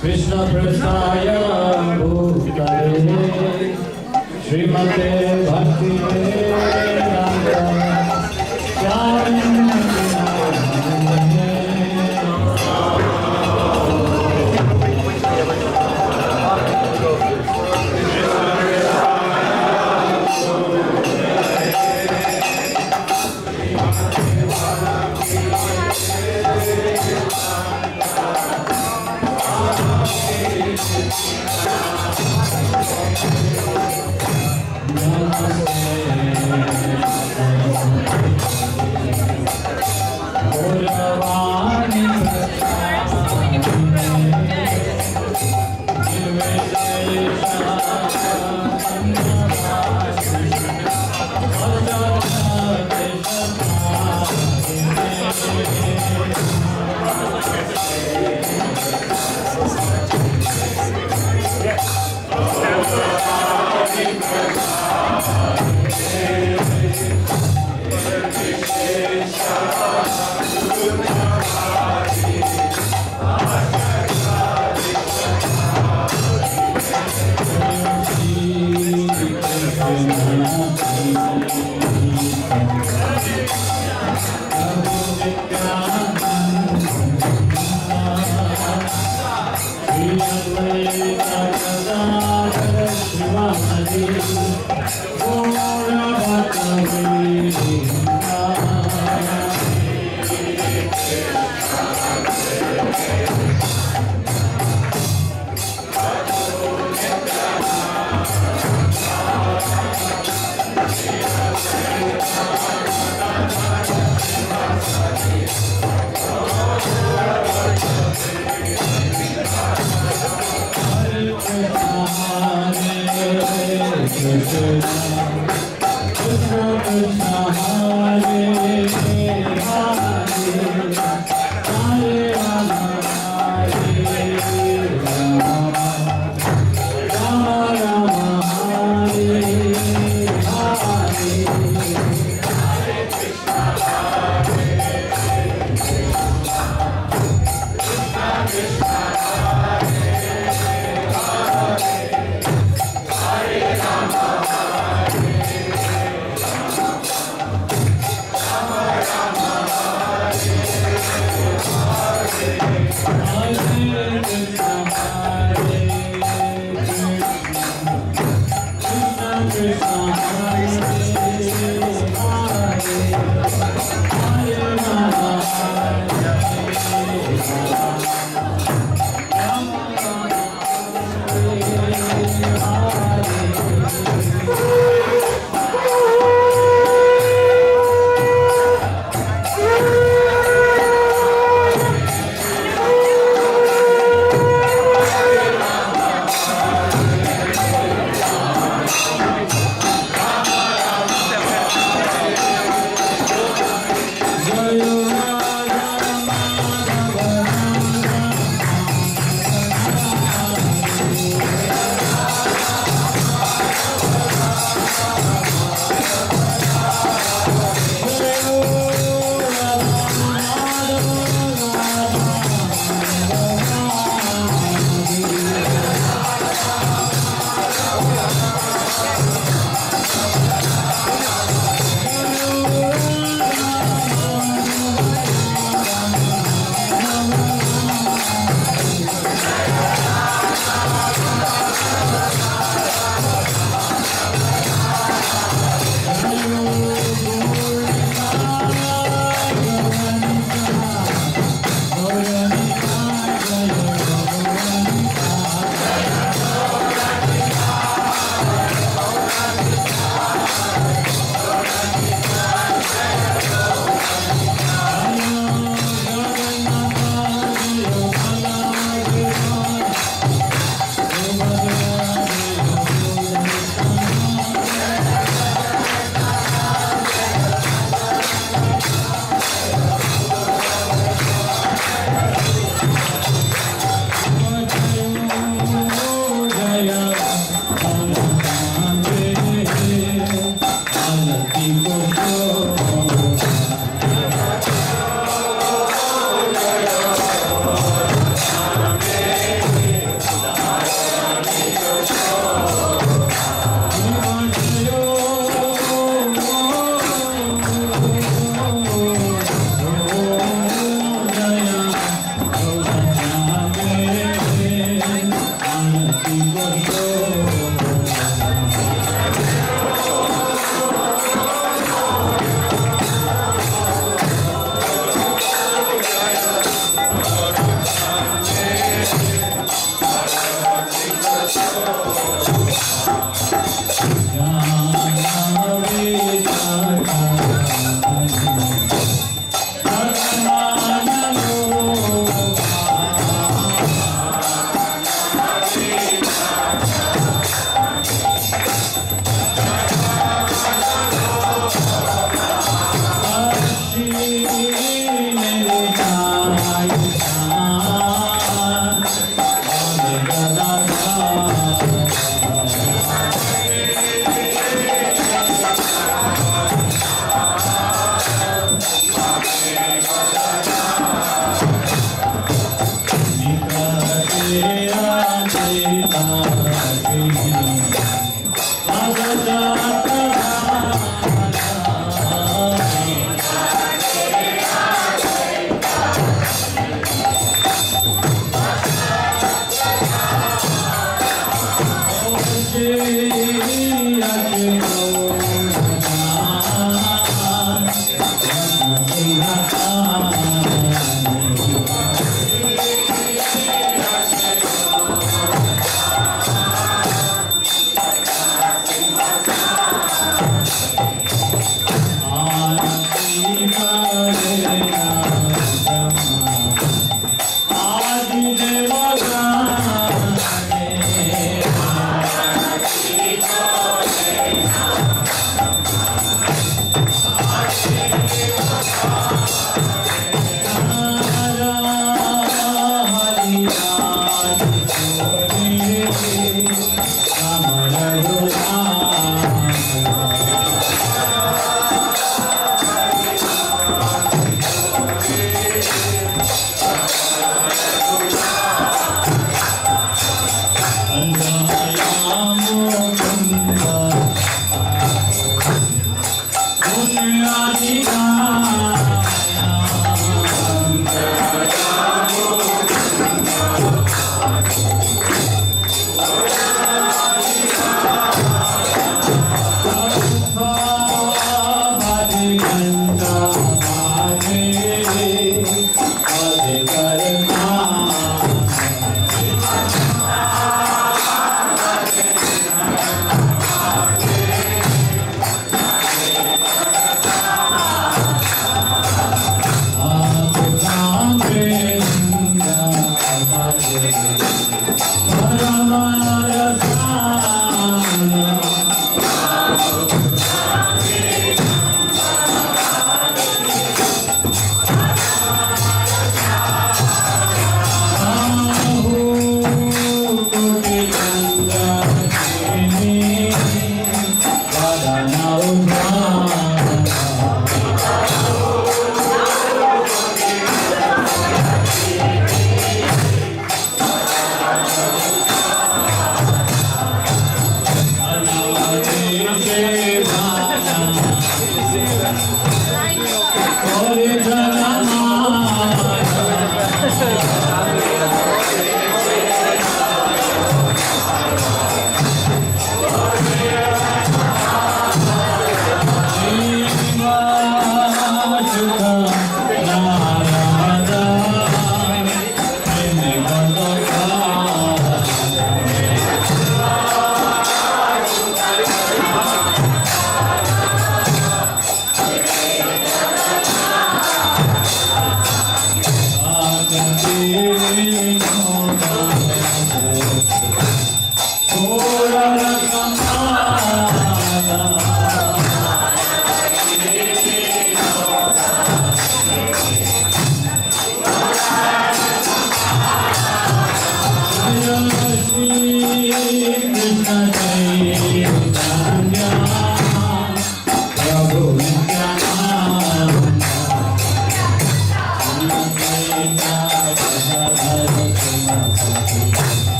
Krishna Prasaya Bhutale Srimate Bhakti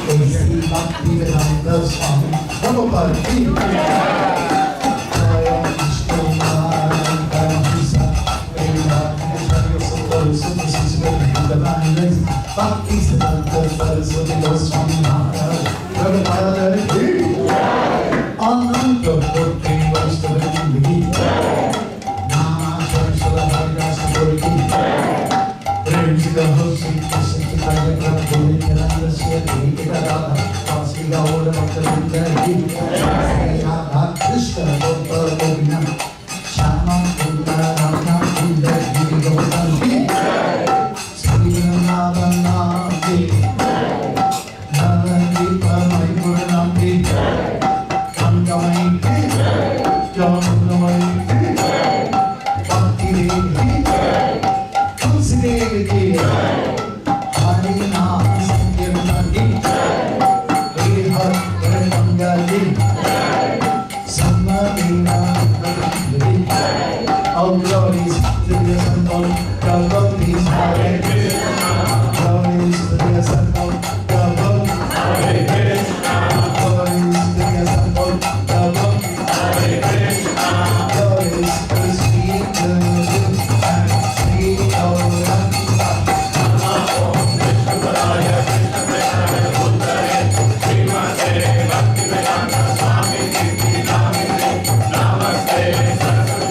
Bhaktimarga Swami Maharaj. Iskcon Mississauga, Bhaktimarga Swami Maharaj. Ananda Bhakti Vastavati, Nama Saraswati Vastavati, Prem Sita Hosi, Sita Kaya Kaya all glories to the Son of God, glories, Hare Krishna. Glories to the Son of God, Hare Krishna. Glories to the Son of God, Hare Krishna. Glories to the sweet Guru and sweet Gauranga. Namo Vishnu Padaya Krishna Prasthaya Uttare Srimate Bhaktimarga Swami Maharaj. Namaste Saraswati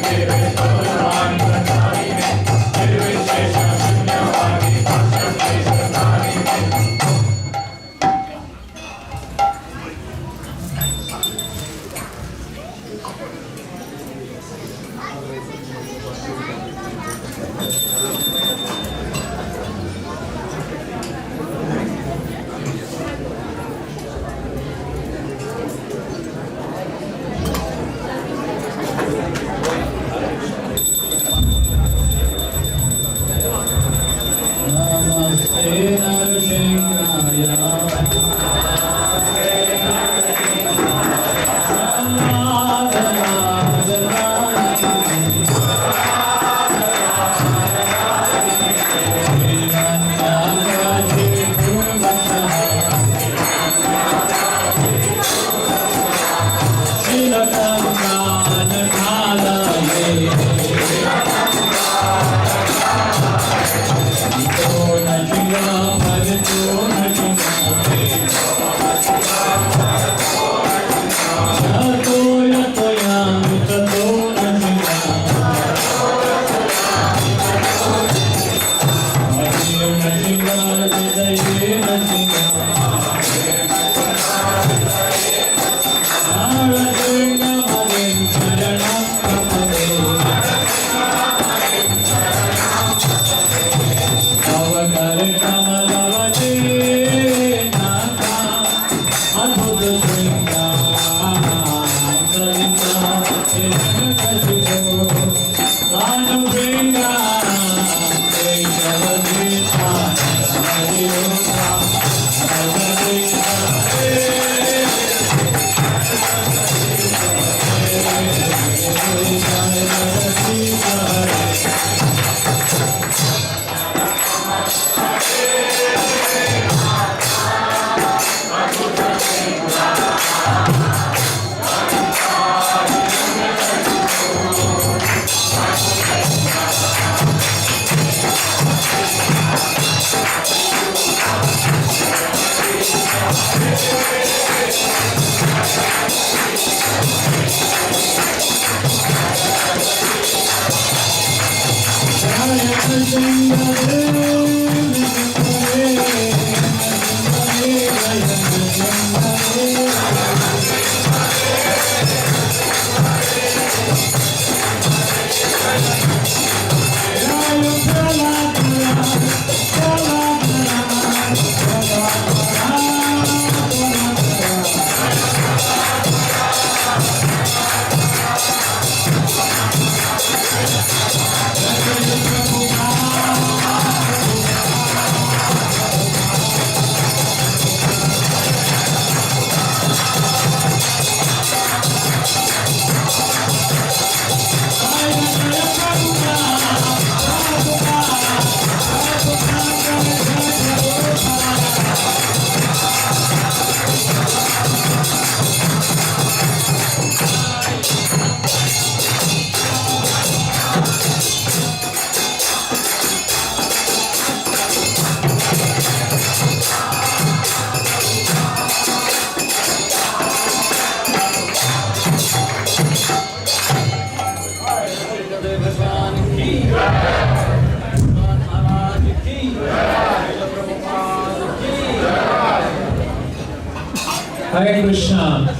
Hare Krishna.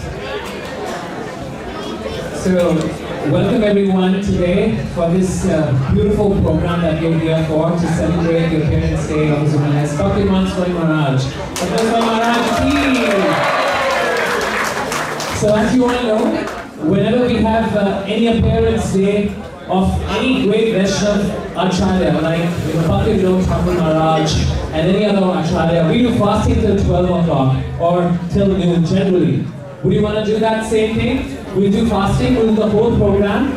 So, welcome everyone today for this beautiful program that we're here for to celebrate the Appearance Day of His Holiness Bhaktimarga Swami Maharaj. Bhaktimarga Swami Maharaj ki. So, as you all know, whenever we have any Appearance Day of any great Vaishnava Acharya, like Bhaktimarga Swami Maharaj and any other Acharya, we do fasting till 12 o'clock or till noon generally. Would you want to do that same thing? We'll do fasting, we'll do the whole program,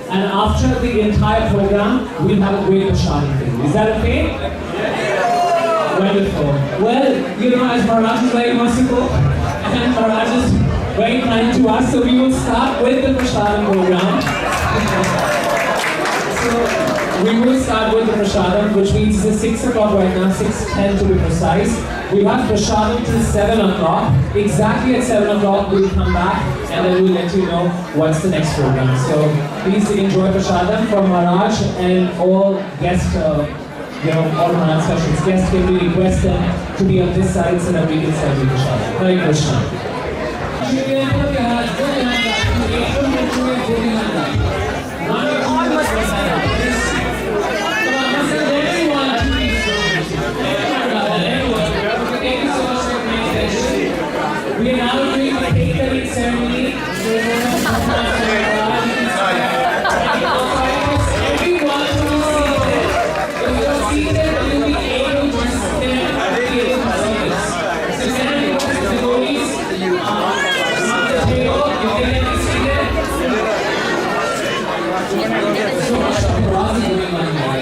and after the entire program, we'll have a great prashadam thing. Is that okay? Yes. Wonderful. Well, you know, as Maharaj is very merciful, and Maharaj is very kind to us, so we will start with the prashadam program. So, we will start with the prashadam, which means it's 6 o'clock right now, 6:10 to be precise. We'll have prashadam till 7 o'clock. Exactly at 7 o'clock, we'll come back and then we'll let you know what's the next program. So please enjoy prashadam from Maharaj and all guests, all Maharaj sessions. Guests can be requested to be on this side so that we can celebrate prashadam. Hare Krishna. We are now doing the cake cutting ceremony. Everyone who is seated, if you are seated, you will be able to stand and be able to see this. So stand with the devotees on the table. You can get seated. So much applause going on here.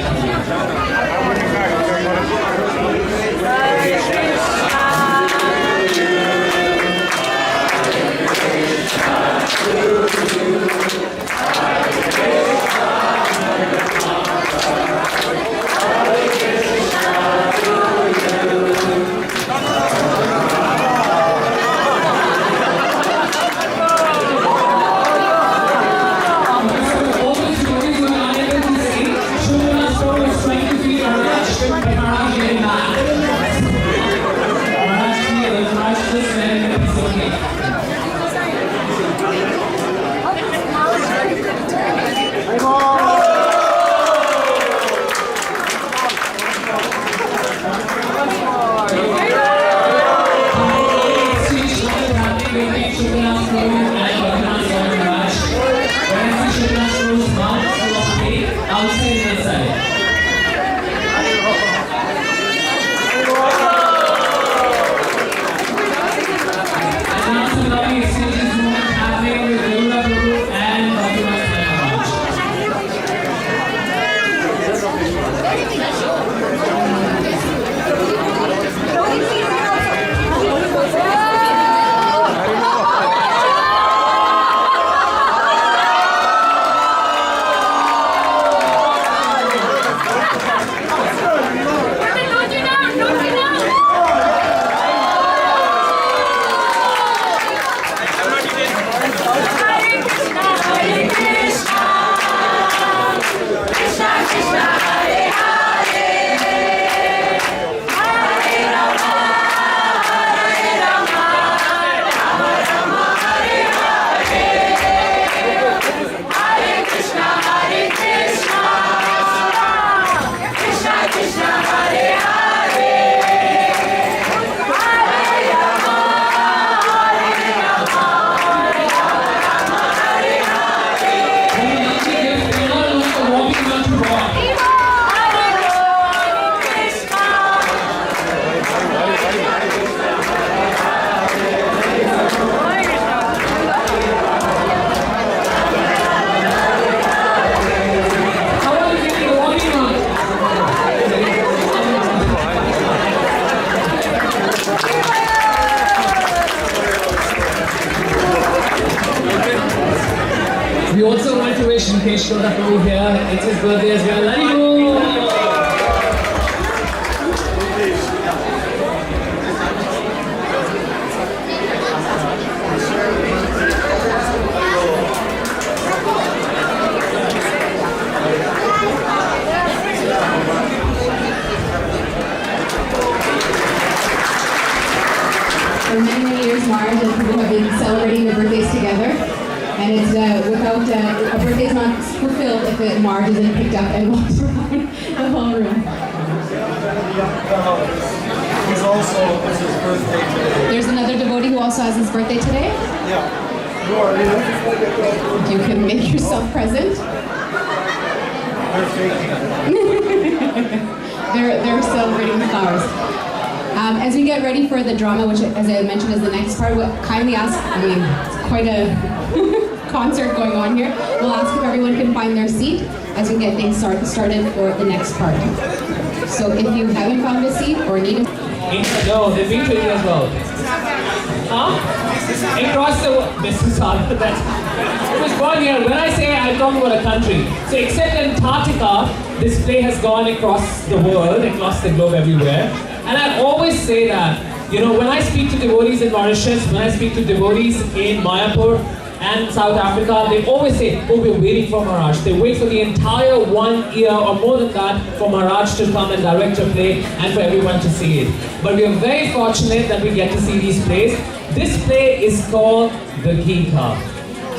We also want to wish Iskcon Prabhu here. It's his birthday as well. Haribo! For many, many years, Maharaj and people have been celebrating their birthdays together. And it's without, a birthday is not fulfilled if Maharaj isn't picked up and walks around the whole room. He's also, it's his birthday today. There's another devotee who also has his birthday today. Yeah. Who are you? You can make yourself present. They're faking it. They're celebrating the flowers. As we get ready for the drama, which, as I mentioned, is the next part, we'll kindly ask, I mean, it's quite a concert going on here. We'll ask if everyone can find their seat as we get things started for the next part. So if you haven't found a seat or need a... No, they've been to India as well. Huh? Across the world. Mississauga. It was born here. When I say I'm talking about a country, so except Antarctica, this play has gone across the world, across the globe, everywhere. And I always say that, you know, when I speak to devotees in Mauritius, when I speak to devotees in Mayapur and South Africa, they always say, oh, we're waiting for Maharaj. They wait for the entire 1 year or more than that for Maharaj to come and direct a play and for everyone to see it. But we are very fortunate that we get to see these plays. This play is called The Gita.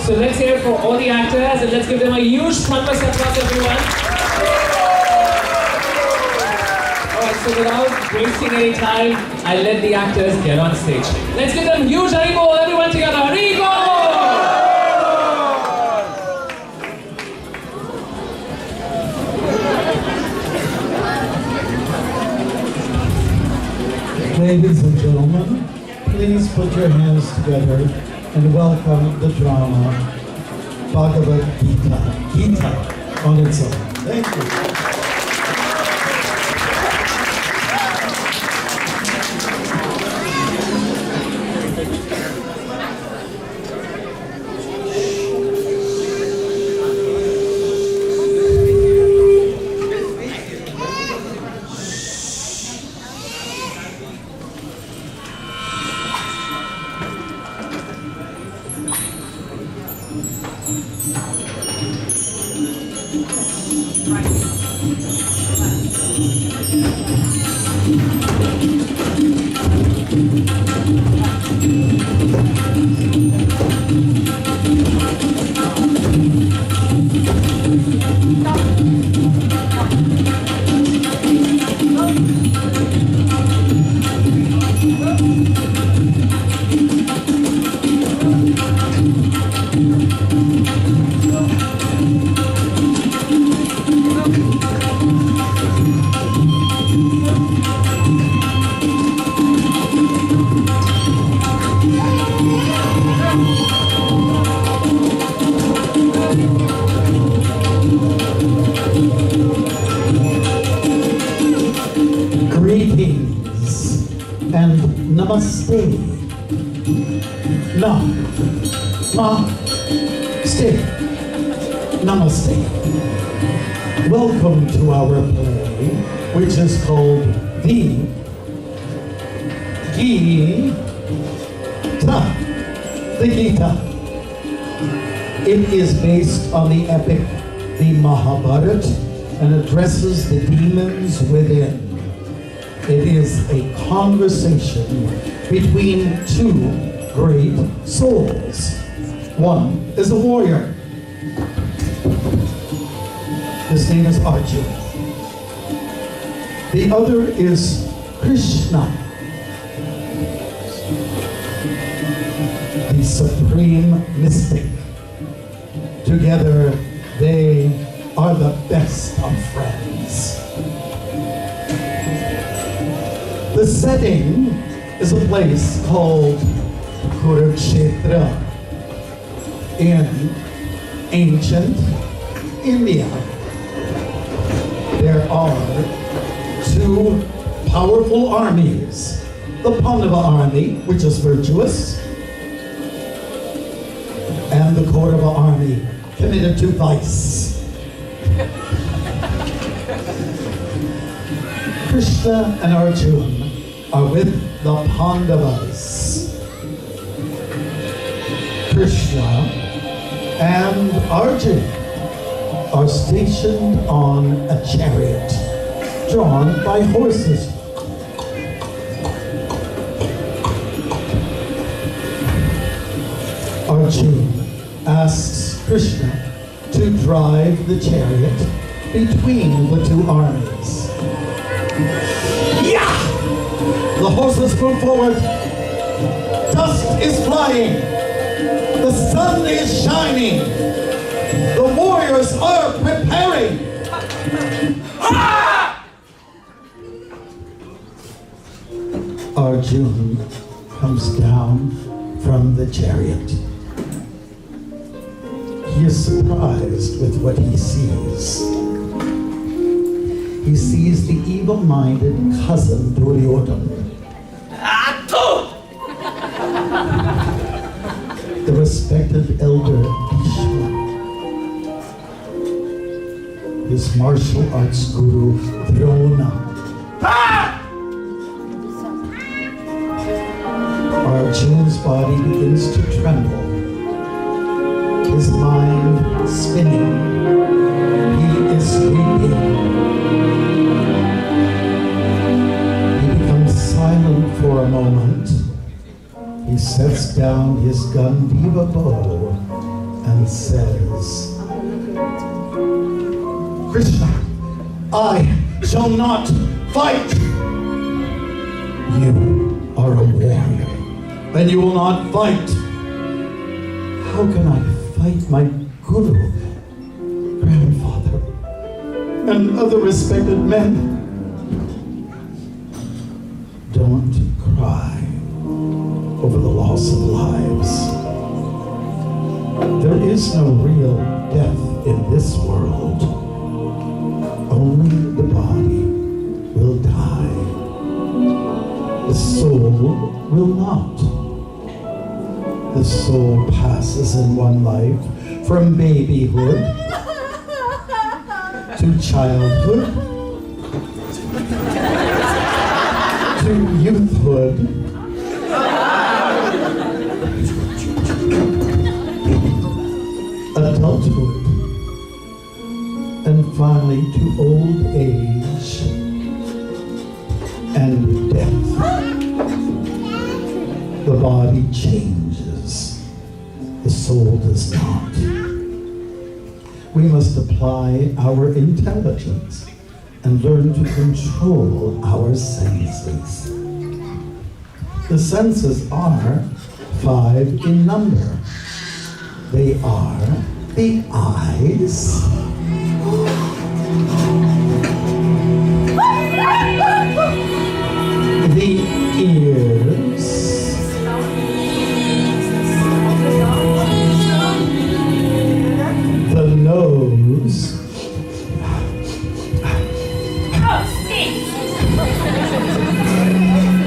So let's hear it for all the actors and let's give them a huge thunder applause, everyone. So without wasting any time, I let the actors get on stage. Let's give them huge Haribo, everyone together. Haribo! Ladies and gentlemen, please put your hands together and welcome the drama Bhagavad Gita. Gita on its own. Thank you. Greetings and namaste. Namaste. Welcome to our play, which is called The Gita. The Gita. It is based on the epic, the Mahabharata, and addresses the demons within. It is a conversation between two great souls. One is a warrior. His name is Arjuna. The other is Krishna, the supreme mystic. Together, they are the best of friends. The setting is a place called Kurukshetra in ancient India. There are two powerful armies. The Pandava army, which is virtuous, and the Kaurava army, committed to vice. Krishna and Arjuna are with the Pandavas. Krishna and Arjuna are stationed on a chariot drawn by horses. Arjuna asks Krishna to drive the chariot between the two armies. Yeah! The horses move forward. Dust is flying. The sun is shining. The warriors are preparing. Arjuna comes down from the chariot. He is surprised with what he sees. He sees the evil-minded cousin Duryodhana, the respected elder Bhishma, his martial arts guru Drona. Arjuna's body begins to tremble, his mind spinning. He is weeping. He becomes silent for a moment. He sets down his Gandiva bow and says, Krishna, I shall not fight. You are a warrior, and you will not fight. How can I fight my guru, grandfather, and other respected men? Don't cry over the loss of lives. There is no real death in this world. Only the body will die. The soul will not. The soul passes in one life from babyhood to childhood to youthhood, adulthood, and finally to old age and death. The body changes, the soul does not. We must apply our intelligence and learn to control our senses. The senses are 5 in number. They are the eyes, the ears, the nose,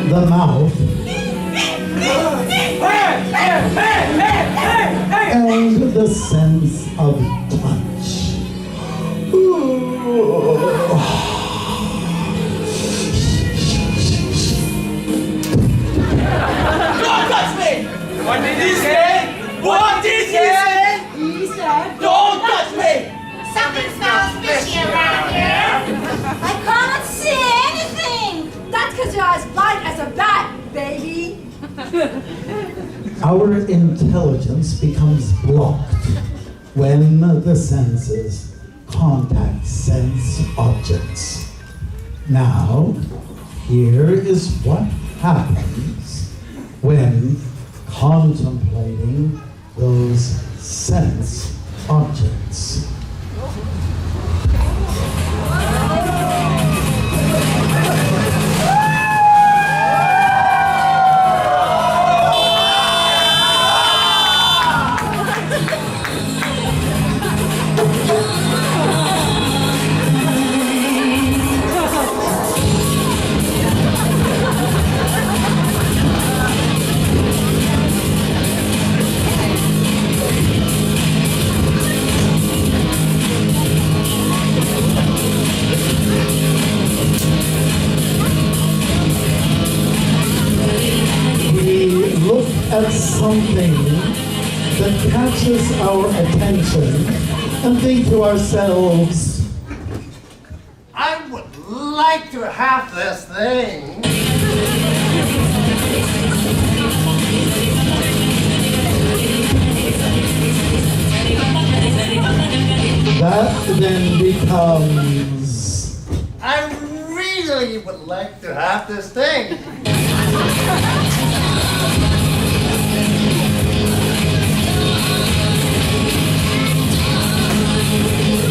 the mouth, and the sense of touch. Don't touch me! What did he say? What did he say? He said, Don't touch me! something smells fishy around here. I cannot see anything. That's because you're as blind as a bat, baby. Our intelligence becomes blocked when the senses contact sense objects. Now, here is what happens when contemplating those sense objects. At something that catches our attention and think to ourselves, I would like to have this thing. then becomes. I really would like to have this thing.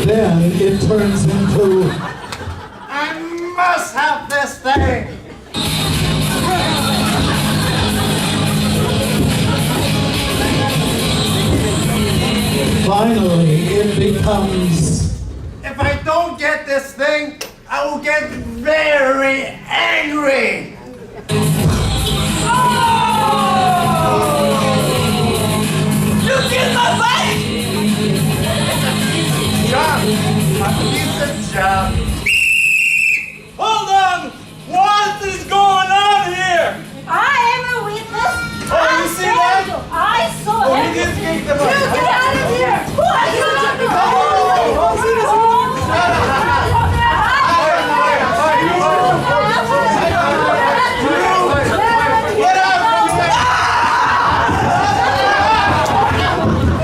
Then it turns into. I must have this thing. Finally, it becomes. If I don't get this thing, I will get very angry. You killed my wife! Job. A piece of job. Hold on! What is going on here? I am a witness. Oh, you see that? I saw Oh, he everything. did kick the You button. get out of here! Who are you? Get out!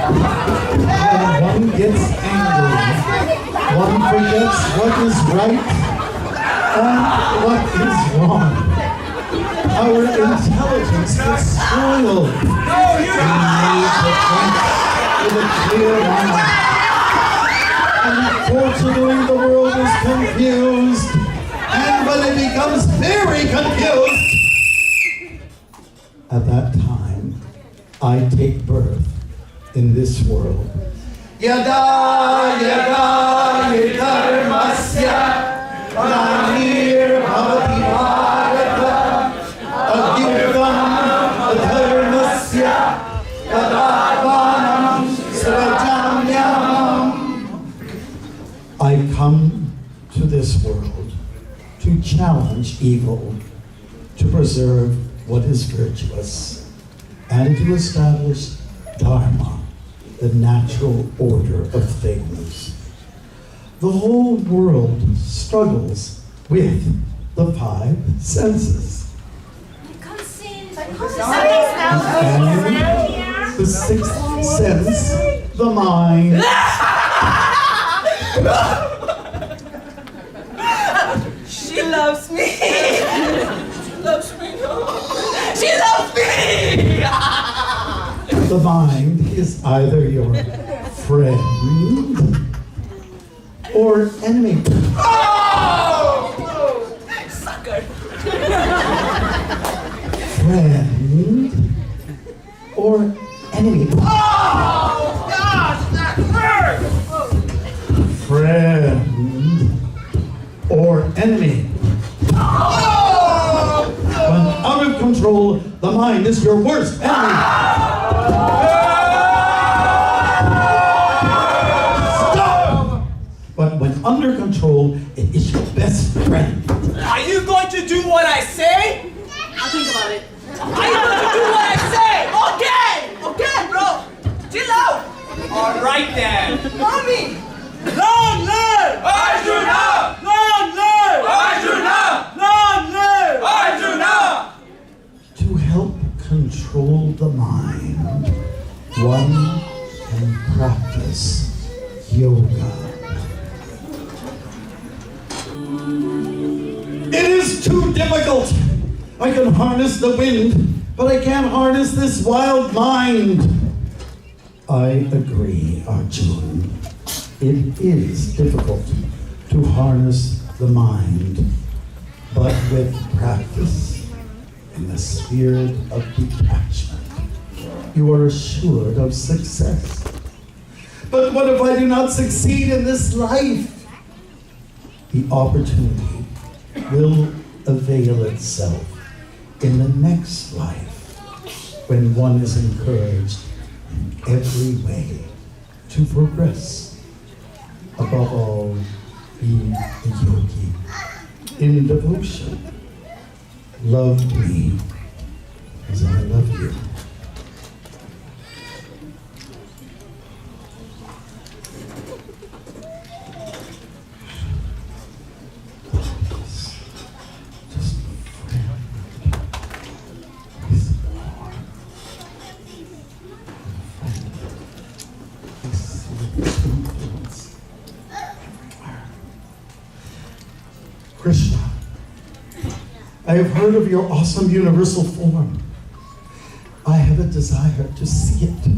When one gets angry, one forgets what is right and what is wrong. Our intelligence gets spoiled. We need to think with a clear mind. Unfortunately, the world is confused. And when it becomes very confused, at that time, I take birth in this world. Yada yada yadharmasya glanir bhavati bharata agyutam adharmasya tadavanam srajamyam. I come to this world to challenge evil, to preserve what is virtuous, and to establish Dharma, the natural order of things. The whole world struggles with the five senses. Come see. And the sixth sense, the mind. She loves me. She loves me. She loves me. The mind is either your friend or enemy. Oh! Sucker. Friend or enemy. Oh! Gosh, that hurts. Friend or enemy. Oh! When out of control, the mind is your worst enemy. Stop! But when under control, it is your best friend. Are you going to do what I say? I'll think about it. Are you going to do what I say? Okay! Okay, bro. Chill out. All right then. Mommy. Long live Arjuna! Long live Arjuna! Long live Arjuna! To help control the mind, one can practice yoga. It is too difficult. I can harness the wind, but I can't harness this wild mind. I agree, Arjun. It is difficult to harness the mind, but with practice in the spirit of detachment, you are assured of success. But what if I do not succeed in this life? The opportunity will avail itself in the next life when one is encouraged in every way to progress. Above all, be a yogi in devotion. Love me as I love you. have heard of your awesome universal form. I have a desire to see it.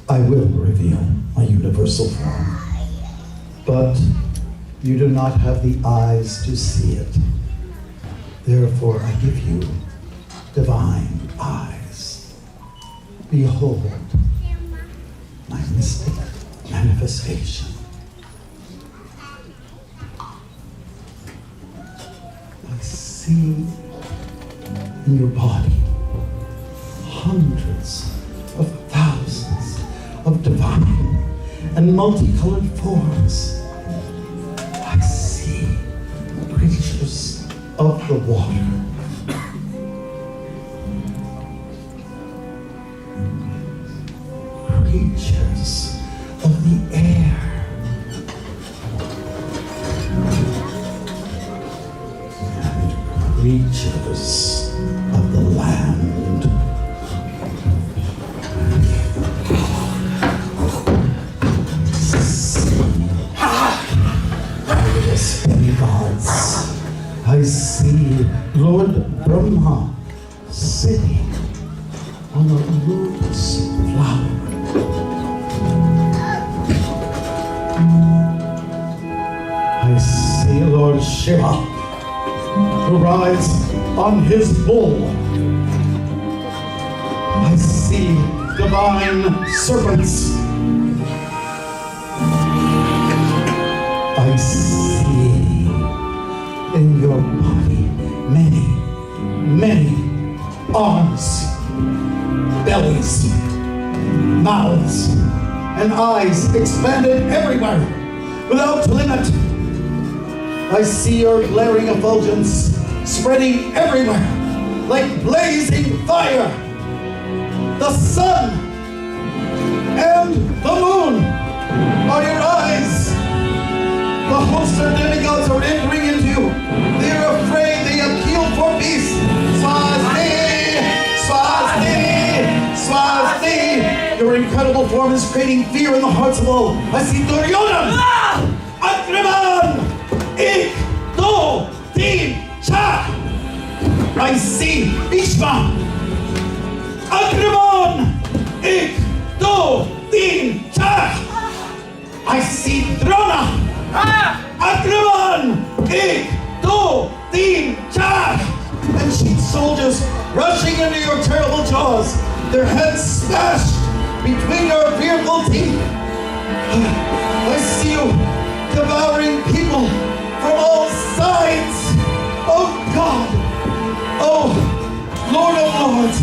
I will reveal my universal form, but you do not have the eyes to see it. Therefore, I give you divine eyes. Behold my mystic manifestation. I see in your body hundreds of thousands of divine and multicolored forms. I see creatures of the water, creatures of the air, and creatures of the land. Demigods. I see Lord Brahma sitting on a lotus flower. I see Lord Shiva who rides on his bull. I see divine serpents. I see in your body many, many arms, bellies, mouths, and eyes expanded everywhere without limit. I see your glaring effulgence spreading everywhere like blazing fire. The sun and the moon are your eyes. The hosts of demigods are entering into you. They are afraid. They appeal for peace. Swasti! Swasti! Swasti! Your incredible form is creating fear in the hearts of all. I see Duryodhan! Akraman! Ik! Do! Tin! Cha! I see Bhishma! Akraman! Ik! Do! Tin! Cha! I see Drona! Akraman! Ik! Do! Tin! Cha! And sheep soldiers rushing into your terrible jaws, their heads smashed between your fearful teeth. I see you devouring people from all sides. Oh God! Oh Lord of Lords!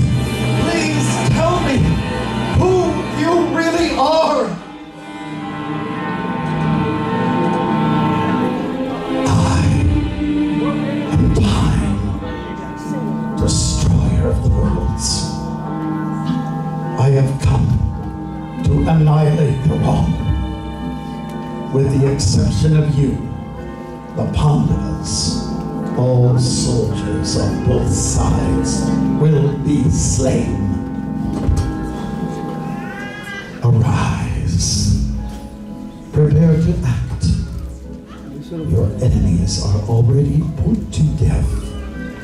Please tell me who you really are! Destroyer of the worlds. I have come to annihilate the wrong. With the exception of you, the Pandavas, all soldiers of both sides will be slain. Arise. Prepare to act. Your enemies are already put to death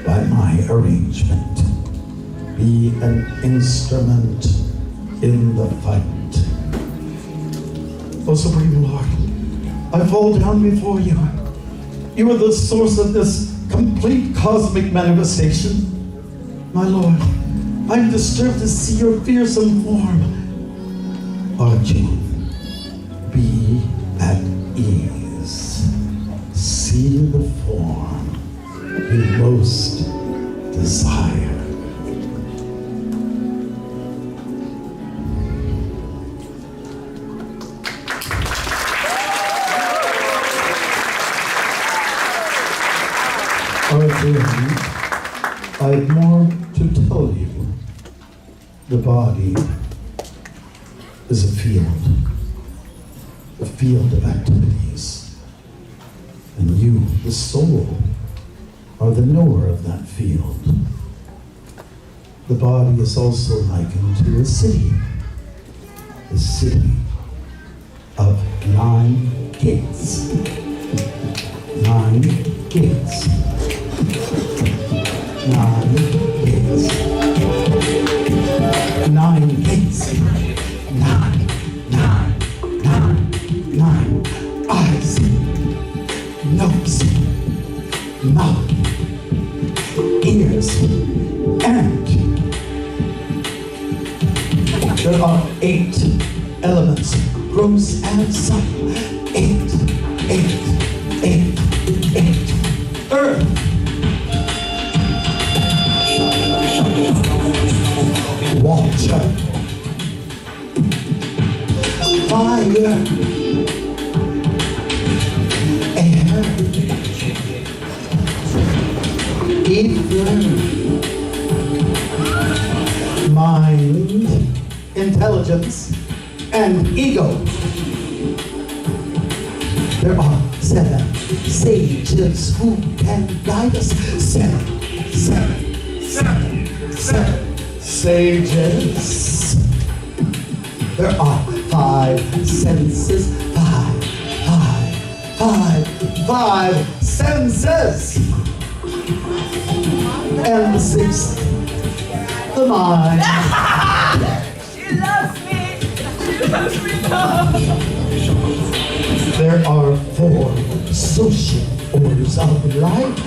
by my arrangement. Be an instrument in the fight. O Supreme Lord, I fall down before you. You are the source of this complete cosmic manifestation. My Lord, I'm disturbed to see your fearsome form. Arjun, be at ease. See the form you most desire. Arjun, I've more to tell you. The body is a field of activities. And you, the soul, are the knower of that field. The body is also likened to a city. The city of 9 gates. 9 gates. 9 gates. 9 gates. 9, 9, 9, 9. Eyes, nose, mouth, ears, and there are 8 elements, gross and subtle. 8, 8, 8, 8. Earth, water, fire, air, ether, mind, intelligence, and ego. There are 7 sages who can guide us. 7 sages. There are 5 senses. 5 senses. And the 6th, the mind. She loves me. She loves me now. There are 4 social orders of life.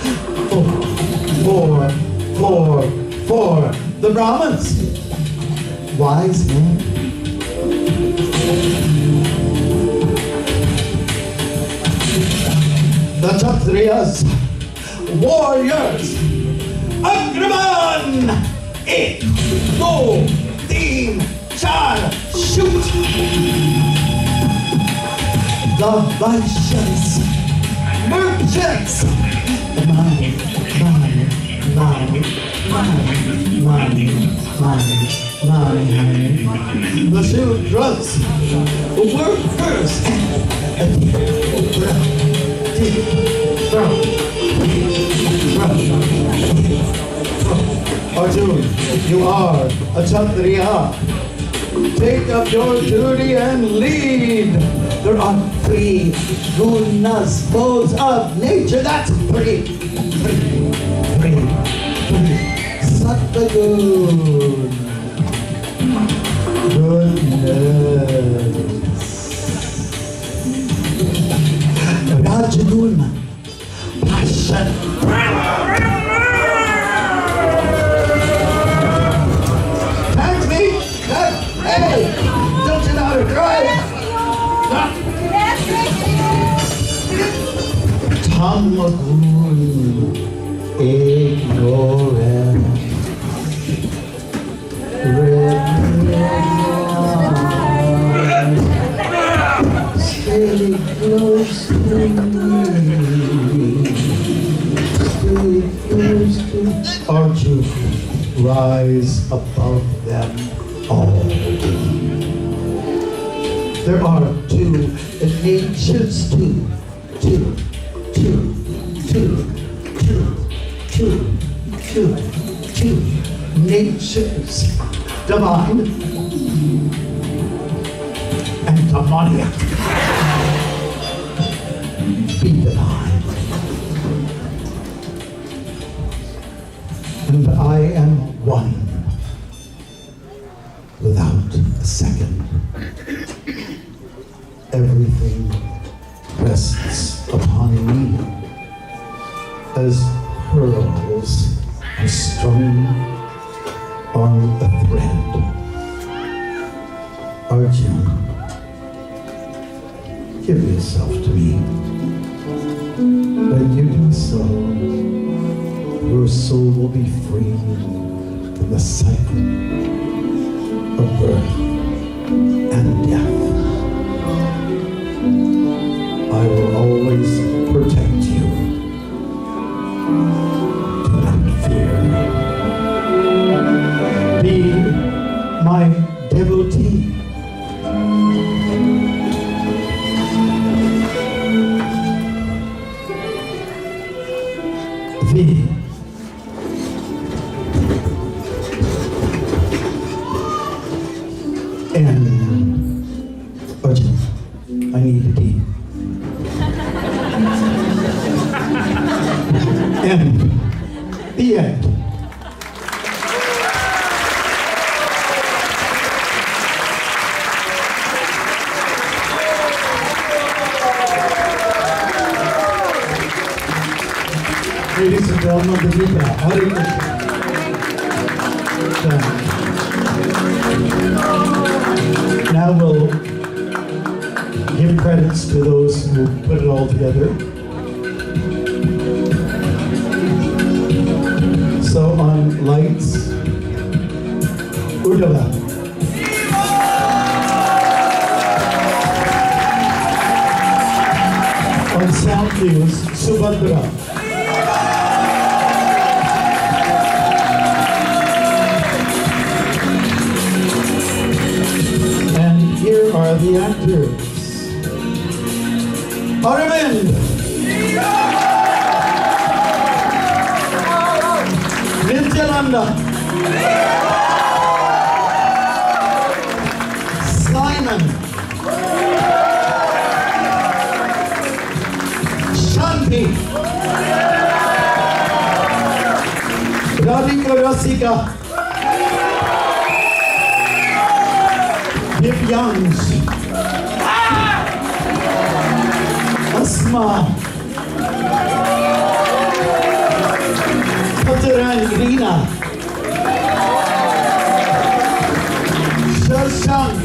4. The Brahmins, wise men. The Kshatriyas, warriors. Agraman! 1, 2, 3, 4, shoot! The Vaishyas, merchants. Money. The Shudras, workers. Arjun, you are a Kshatriya. Take up your duty and lead. There are 3 gunas, modes of nature. That's 3. Sattva-gun. Goodness. Rajagun. Passion. Thanks me. Hey, don't you know how to drive? Tamagun, ignorant, stay close to me, Arjun, rise above them all. There are 2 natures, 2 natures, divine and demoniac. Be divine. And I am one, without a second. Everything rests upon me as pearls are strung on a thread. Arjun, give yourself to me. When you do so, your soul will be free from the cycle of birth and death. I will always protect you. Do not fear. Be my devotee. I need a key. End. The end. Ladies and gentlemen, the Gita, Hare Krishna. Now we'll give credits to those who put it all together. So on lights, Udala. On sound cues, Subhadra. And here are the actors. Arvind. Nityananda. Simon. Shanti. Radhika Rasika. Divyansh. Asma. Katarang Rina. Shashank.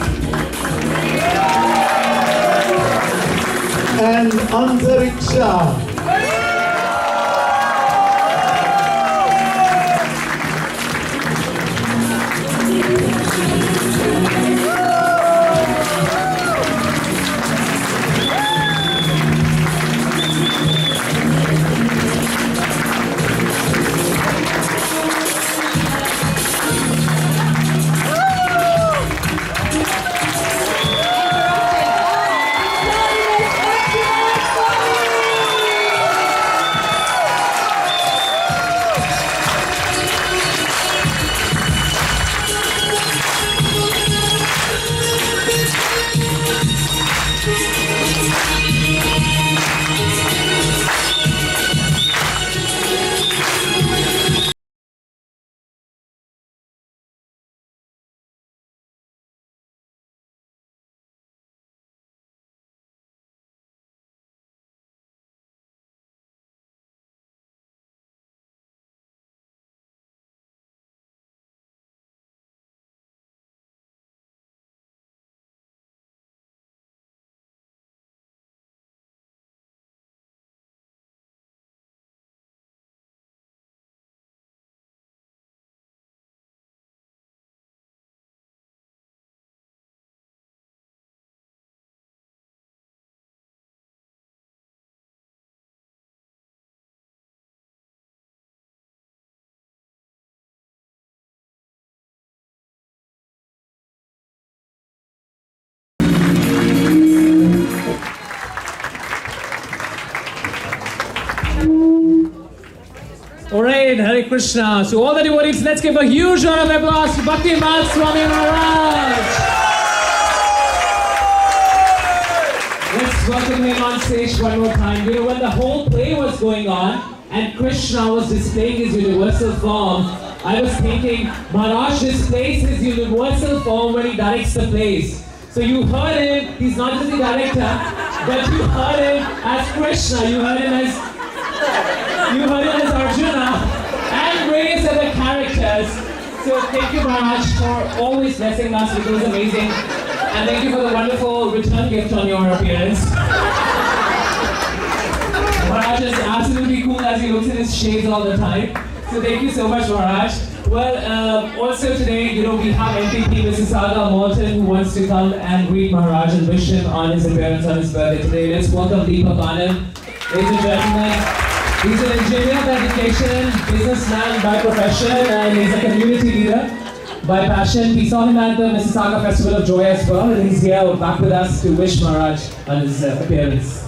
And Antariksha. Alright, Hare Krishna. So all the devotees, let's give a huge round of applause to Bhaktimarga Swami Maharaj. Let's welcome him on stage one more time. You know, when the whole play was going on and Krishna was displaying his universal form, I was thinking, Maharaj displays his universal form when he directs the plays. So you heard him, he's not just the director, but you heard him as Krishna, you heard him as Arjuna, and various other characters. So thank you Maharaj for always blessing us, it was amazing. And thank you for the wonderful return gift on your appearance. Maharaj is absolutely cool as he looks at his shades all the time. So thank you so much Maharaj. Well, also today, you know, we have MPP Mississauga Morton who wants to come and greet Maharaj and wish him on his appearance on his birthday today. Let's welcome Deepak Anand. Ladies and gentlemen, he's an engineer by education, businessman by profession, and he's a community leader by passion. We saw him at the Mississauga Festival of Joy as well, and he's here back with us to wish Maharaj on his appearance.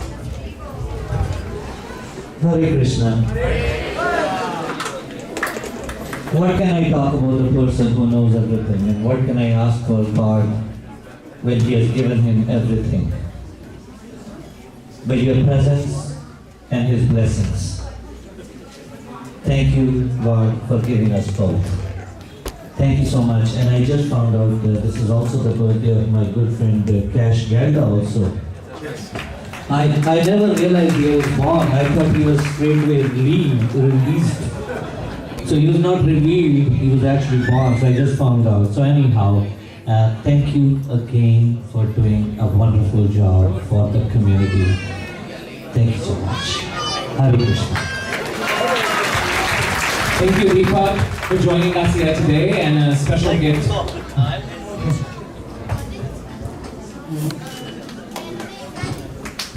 Hare Krishna. What can I talk about a person who knows everything, and what can I ask for God when He has given him everything? by your presence and His blessings. Thank you, Lord, for giving us both. Thank you so much. And I just found out that this is also the birthday of my good friend Cash Gelda also. I never realized he was born. I thought he was straightway released. So he was not revealed, he was actually born. So I just found out. So anyhow, thank you again for doing a wonderful job for the community. Thank you so much. Hare Krishna. Thank you, Deepak, for joining us here today, and a special gift.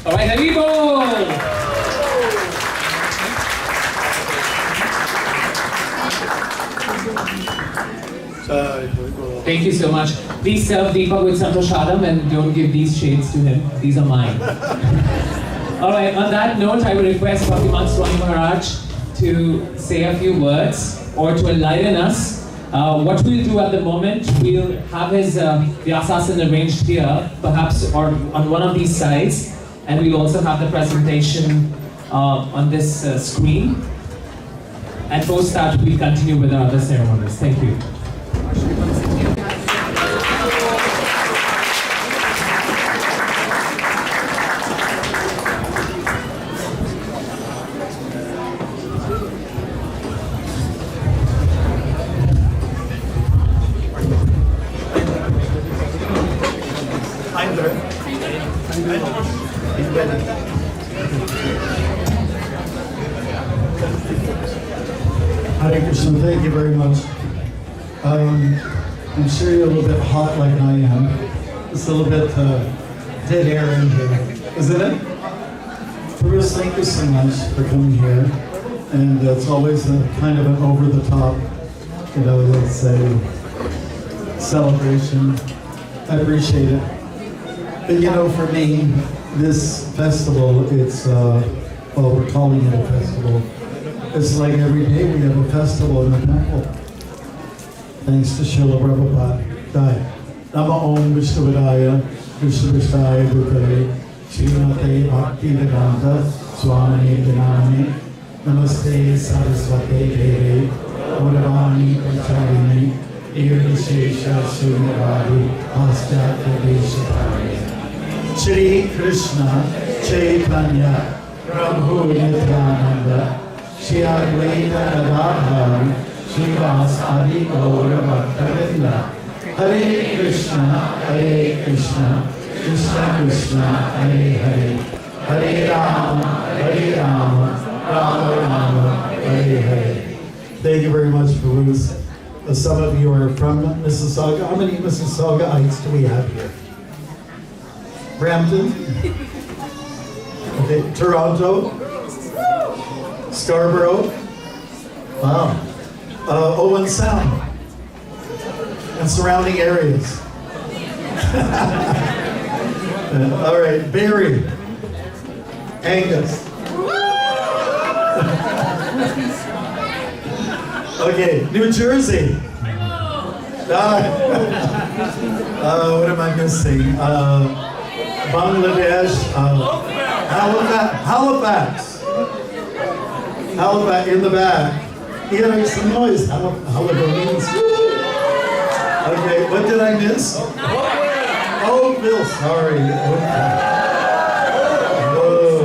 All right, Haribol! Thank you so much. Please serve Deepak with Santoshadam and don't give these shades to him. These are mine. All right, on that note, I will request Bhaktimarga Swami Maharaj to say a few words or to enlighten us. What we'll do at the moment, we'll have his Vyasasana arranged here, perhaps or on one of these sides, and we'll also have the presentation on this screen. And post that, we'll continue with our other ceremonies. Thank you. Hare Krishna, thank you very much. I'm sure you're a little bit hot like I am. It's a little bit dead air in here, isn't it? Bruce, thank you so much for coming here. And it's always a kind of an over-the-top, let's say, celebration. I appreciate it. But for me, this festival, it's, we're calling it a festival. It's like every day we have a festival in the temple. Thanks to Srila Prabhupada. Nama Om Vishnuvadaya, Vishnuvadaya Bhutale, Srimate Bhaktivedanta, Swami Vinami, Namaste Saraswate Deve, Mudavani Pracharini, Irvishesha Sunyavadi, Paschatya Deshatari. Shri Krishna, Chaitanya, Prabhu Nityananda, Shri Advaita Gadadhar, Srivasadi Gaura Bhaktavinda. Hare Krishna, Krishna Krishna, Hare Hare, Hare Rama, Rama Rama, Hare Hare. Thank you very much, Bruce. Some of you are from Mississauga. How many Mississauga-ites do we have here? Brampton? Okay, Toronto? Scarborough? Wow. Owen Sound and surrounding areas. All right, Barrie, Angus. Okay, New Jersey. What am I missing? Bangladesh. Halifax in the back. You gotta make some noise. Halifax. Okay, what did I miss? Oakville, sorry. Whoa.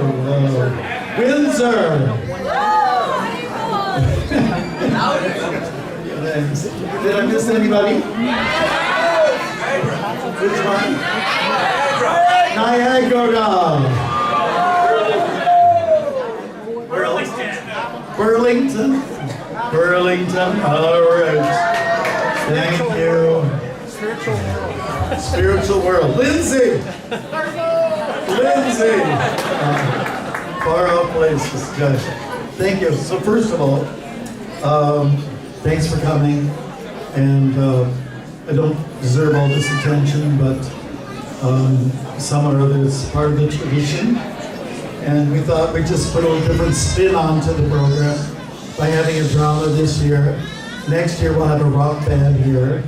Windsor. Did I miss anybody? Which one? Niagara. Burlington. All right. Thank you. Spiritual world. Lindsay. Far out places. Good. Thank you. So first of all, thanks for coming. And I don't deserve all this attention, but some or other it's part of the tradition. And we thought we'd just put a little different spin onto the program by having a drama this year. Next year we'll have a rock band here.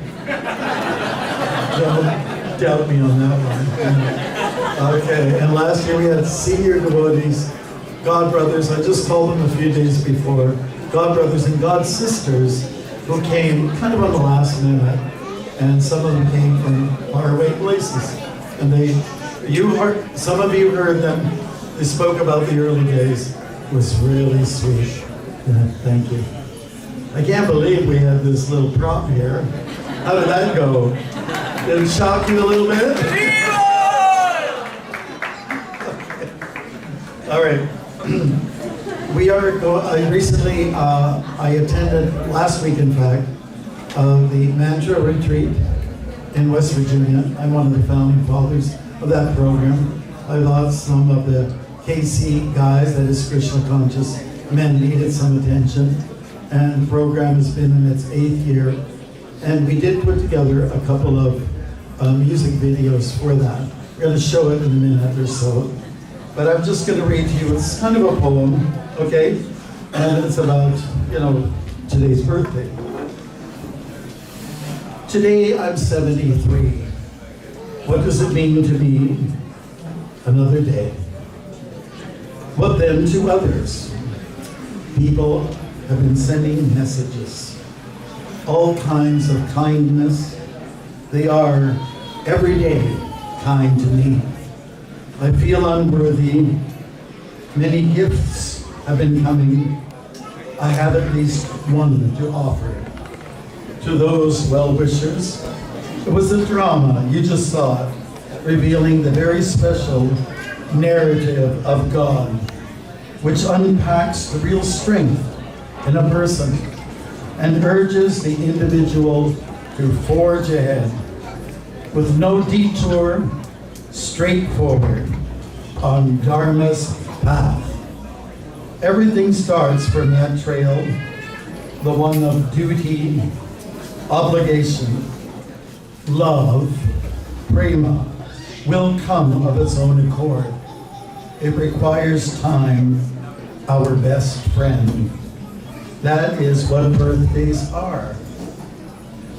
Don't doubt me on that one. Okay, and last year we had senior devotees, God brothers, I just called them a few days before, God brothers and God sisters who came kind of on the last minute, and some of them came from faraway places. And some of you heard them, they spoke about the early days. It was really sweet. Yeah, thank you. I can't believe we had this little prop here. How did that go? Did it shock you a little bit? All right. I attended last week, in fact, the Mantra Retreat in West Virginia. I'm one of the founding fathers of that program. I thought some of the KC guys, that is Krishna conscious men, needed some attention. And the program has been in its 8th year. And we did put together a couple of music videos for that. We're going to show it in a minute or so. But I'm just going to read to you, it's kind of a poem, okay? And it's about, today's birthday. Today I'm 73. What does it mean to me? Another day. What then to others? People have been sending messages. All kinds of kindness. They are every day kind to me. I feel unworthy. Many gifts have been coming. I have at least one to offer. To those well-wishers, it was a drama, you just saw it, revealing the very special narrative of God, which unpacks the real strength in a person and urges the individual to forge ahead with no detour, straightforward on Dharma's path. Everything starts from that trail, the one of duty, obligation, love, prema, will come of its own accord. It requires time, our best friend. That is what birthdays are.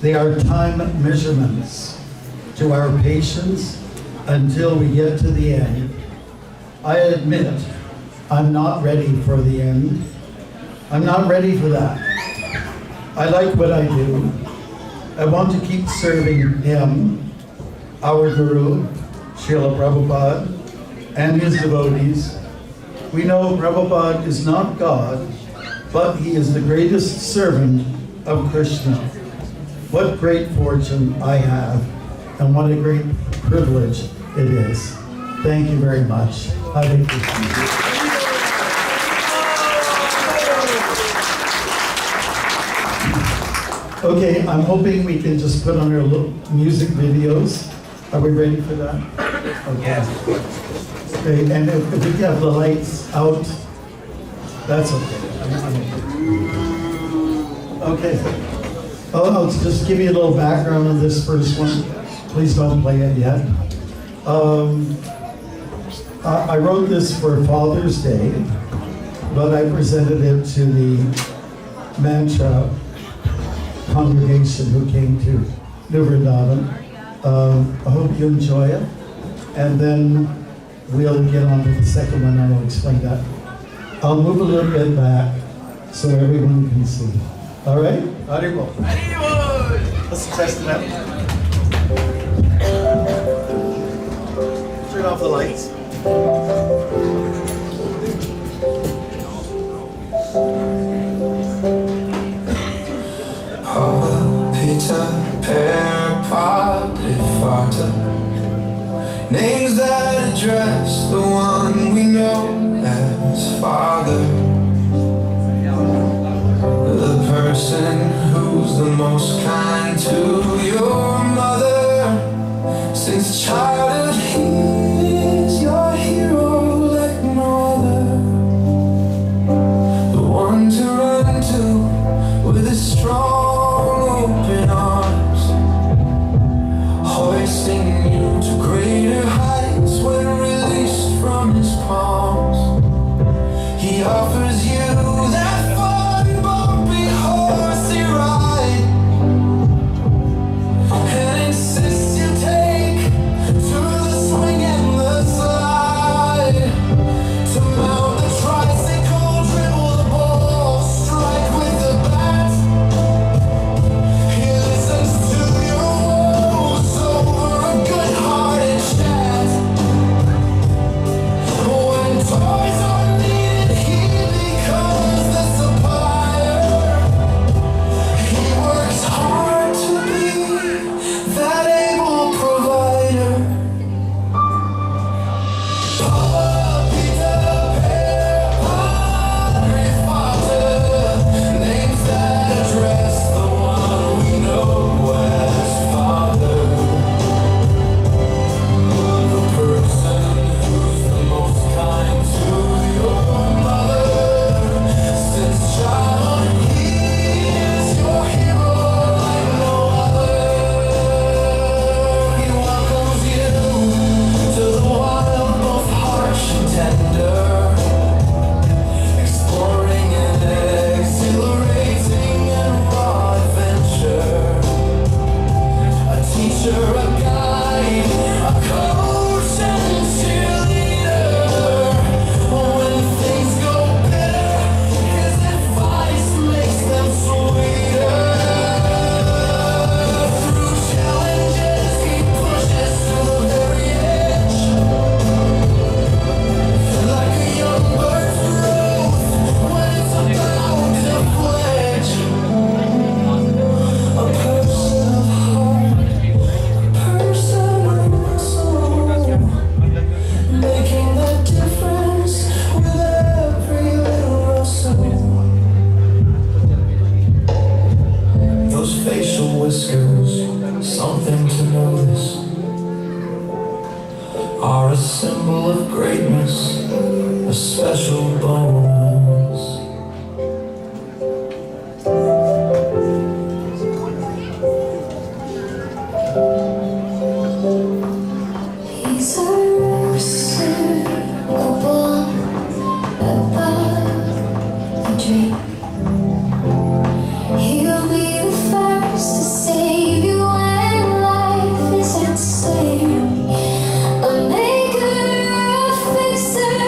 They are time measurements to our patience until we get to the end. I admit, I'm not ready for the end. I'm not ready for that. I like what I do. I want to keep serving him, our Guru, Srila Prabhupada, and his devotees. We know Prabhupada is not God, but he is the greatest servant of Krishna. What great fortune I have, and what a great privilege it is. Thank you very much. Hare Krishna. Okay, I'm hoping we can just put on our little music videos. Are we ready for that? Okay. Okay, and if we have the lights out, that's okay. Okay. I'll just give you a little background on this first one. Please don't play it yet. I wrote this for Father's Day, but I presented it to the Mantra congregation who came to New Vrindavan. I hope you enjoy it. And then we'll get on to the second one and I'll explain that. I'll move a little bit back so everyone can see. All right? Haribol. Let's test it out. Turn off the lights. Peter, Per, Padre, names that address the one we know as Father. The person who's the most kind to your mother. Since childhood, he is your hero like no other. The one to run to with a strong open arms, hoisting you to greater heights when released from his palms. He offers you that fun, bumpy horsey ride special bonus. He's unreasonable about the dream. He'll be the first to save you when life is insane. A maker, a fixer,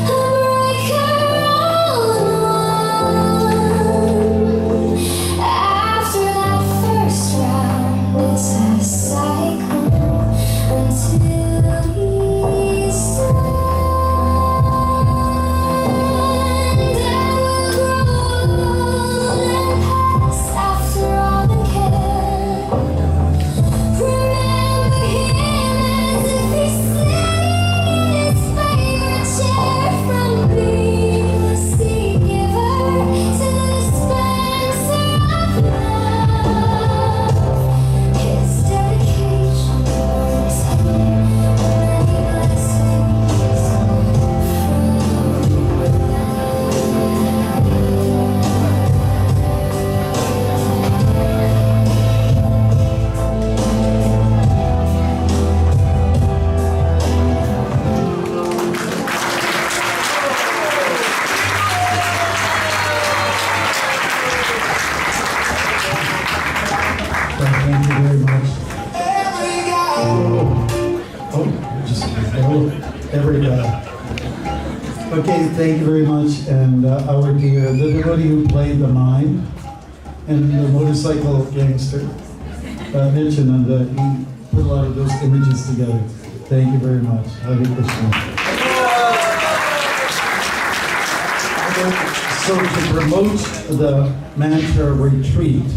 a breaker, all in one. After that first round, it's a cycle until he's done. And I will grow and pass after all the care. Remember him as if he's sitting in his favorite chair. From being the seed giver to the dispenser of love, his dedication burns him many blessings from Thank you very much. Every guy. Okay, thank you very much. And our dear, the devotee who played the mime and the motorcycle gangster, Mitch, and he put a lot of those images together. Thank you very much. Hare Krishna. So to promote the mantra retreat,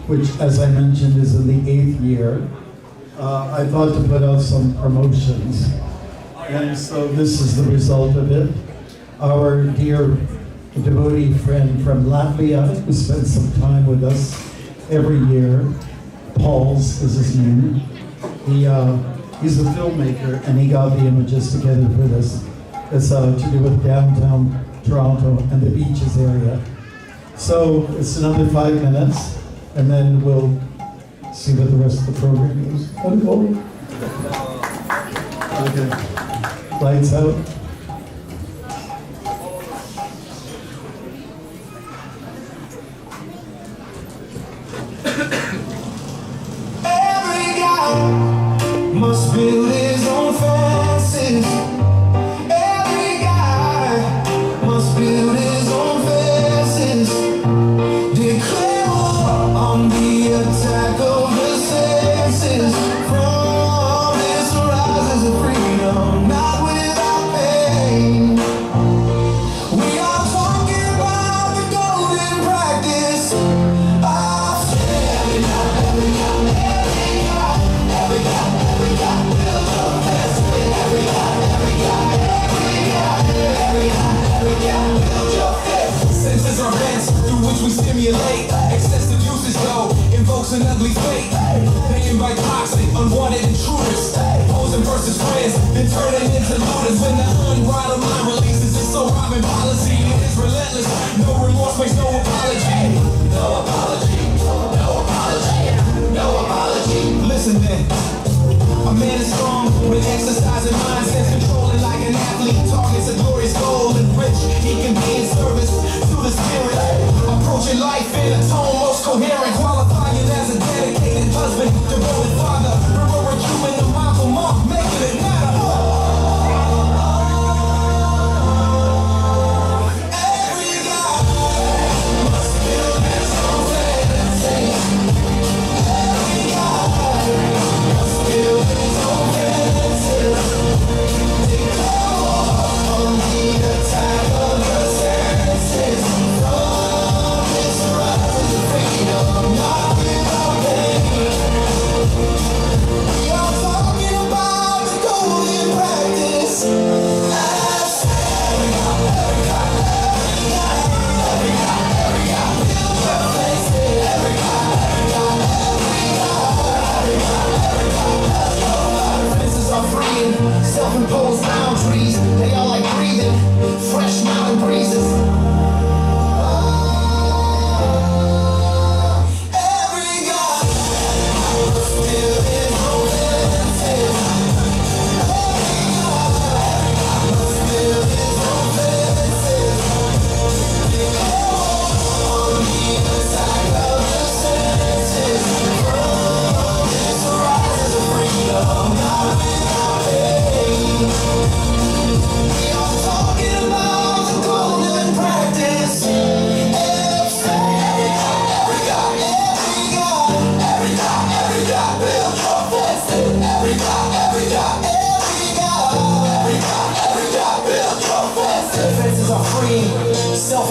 which, as I mentioned, is in the 8th year, I thought to put out some promotions. And so this is the result of it. Our dear devotee friend from Latvia, who spends some time with us every year, Paul's is his name. He's a filmmaker, and he got the images together for this. It's to do with downtown Toronto and the beaches area. So it's another 5 minutes, and then we'll see what the rest of the program is. Okay. Lights out. Every guy must build his own fences. Every guy must build his own fences. Declare war on the attack of the senses. From this rises of freedom, not without pain. We are talking about the golden practice of every guy, build your fence. Every guy, build your fence. Senses are vents through which we stimulate. Excessive usage though invokes an ugly fate. They invite toxic, unwanted intruders. Posing versus friends, then turning into looters. When the unbridled mind releases its so robbing policy, it is relentless. No remorse makes no apology. No apology. No apology. No apology. Listen then. A man is strong when exercising mind sense, controlling like an athlete. Targets a glorious goal and rich. He can be in service to the spirit. Approaching life in a tone most coherent. Qualifying as a dedicated husband, devoted father. Heroic human, the mindful monk, making it matter. Every guy must build his own fence.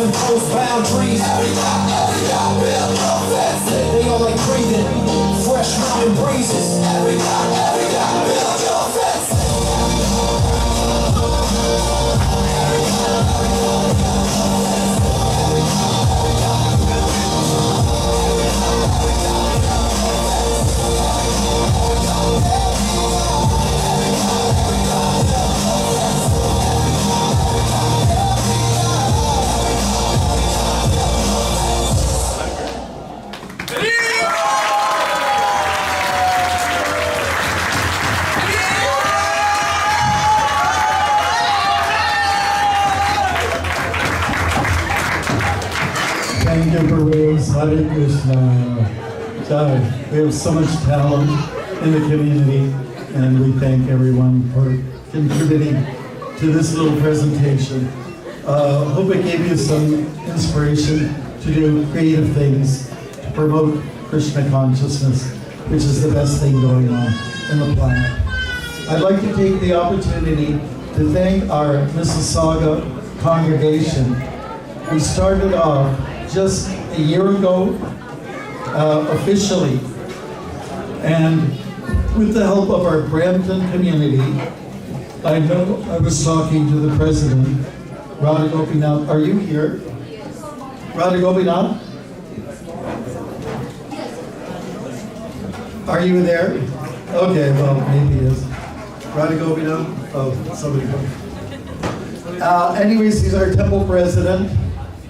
impose boundaries. They all like breathing, fresh mountain breezes. Build your fence. Thank you, Gurus. Hare Krishna. Jai. We have so much talent in the community, and we thank everyone for contributing to this little presentation. Hope it gave you some inspiration to do creative things to promote Krishna consciousness, which is the best thing going on in the planet. I'd like to take the opportunity to thank our Mississauga congregation. We started off just a year ago, officially, and with the help of our Brampton community. I know I was talking to the president, Radha Gopinath. Are you here? Radha Gopinath? Are you there? Okay, well, maybe he is. Radha Gopinath? Oh, somebody go. Anyways, he's our temple president,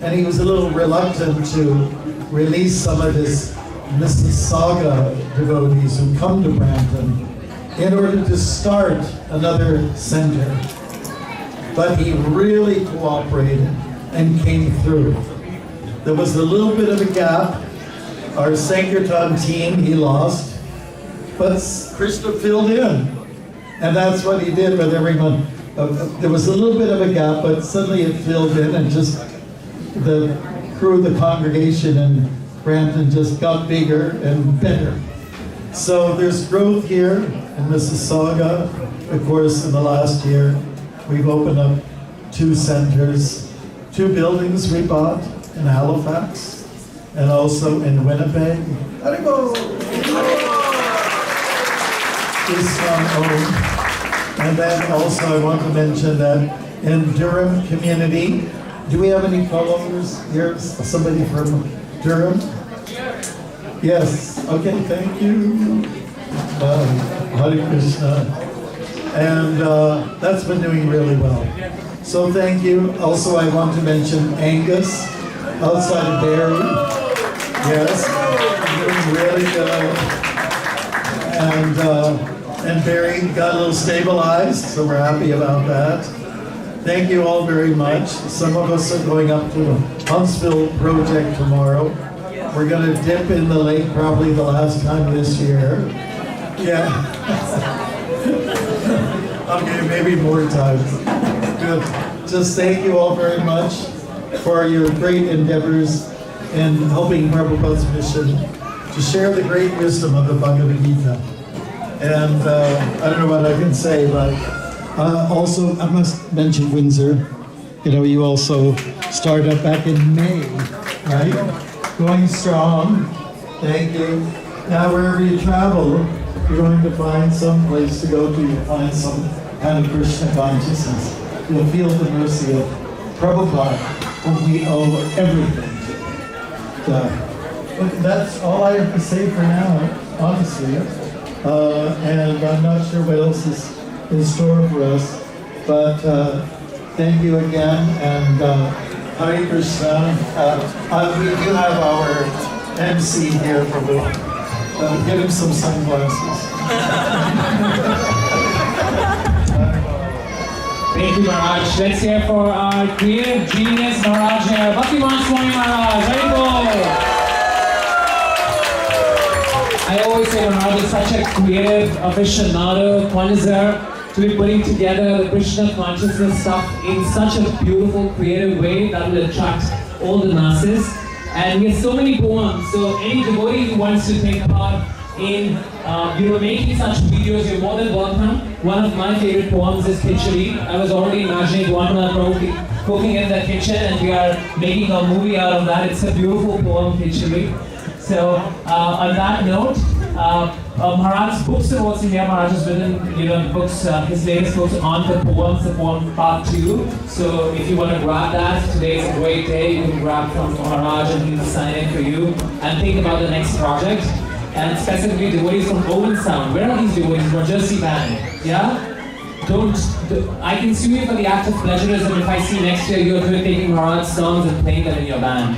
and he was a little reluctant to release some of his Mississauga devotees who come to Brampton in order to start another center. But he really cooperated and came through. There was a little bit of a gap. Our Sankirtan team, he lost, but Krishna filled in. And that's what he did with everyone. There was a little bit of a gap, but suddenly it filled in, and just the crew, the congregation in Brampton just got bigger and better. So there's growth here in Mississauga. Of course, in the last year, we've opened up 2 centers, 2 buildings we bought in Halifax and also in Winnipeg. How'd it go? Iskcon owned. And then also I want to mention that in Durham community, do we have any followers here? Somebody from Durham? Yes. Okay, thank you. Hare Krishna. And that's been doing really well. So thank you. Also, I want to mention Angus outside of Barrie. Yes, doing really good. And Barrie got a little stabilized, so we're happy about that. Thank you all very much. Some of us are going up to the Huntsville project tomorrow. We're going to dip in the lake probably the last time this year. Yeah. Okay, maybe more times. Good. Just thank you all very much for your great endeavors in helping Prabhupada's mission to share the great wisdom of the Bhagavad Gita. And I don't know what I can say, but also I must mention Windsor. You know, you also started back in May, right? Going strong. Thank you. Now wherever you travel, you're going to find some place to go to. You'll find some kind of Krishna consciousness. You'll feel the mercy of Prabhupada, whom we owe everything to. But that's all I have to say for now, honestly. And I'm not sure what else is in store for us. But thank you again, and Hare Krishna. We do have our MC here for give him some sunglasses. Thank you, Maharaj. Let's hear for our creative genius, Maharaj here, Bhaktimarga Swami Maharaj. Very cool. I always say Maharaj is such a creative aficionado, connoisseur, to be putting together the Krishna consciousness stuff in such a beautiful, creative way that will attract all the masses. And we have so many poems, so any devotee who wants to take part in making such videos. You're more than welcome. One of my favorite poems is Khichdi. I was already imagining Guatemala probably cooking in the kitchen, and we are making a movie out of that. It's a beautiful poem, Khichdi. So on that note, Maharaj's books are also here. Maharaj has written, books, his latest books on the poem part 2. So if you want to grab that, today is a great day. You can grab from Maharaj and he'll sign it for you. And think about the next project. And specifically devotees from Owen Sound. Where are these devotees? From Jersey band. Yeah? I can sue you for the act of plagiarism if I see next year you're taking Maharaj's songs and playing them in your band.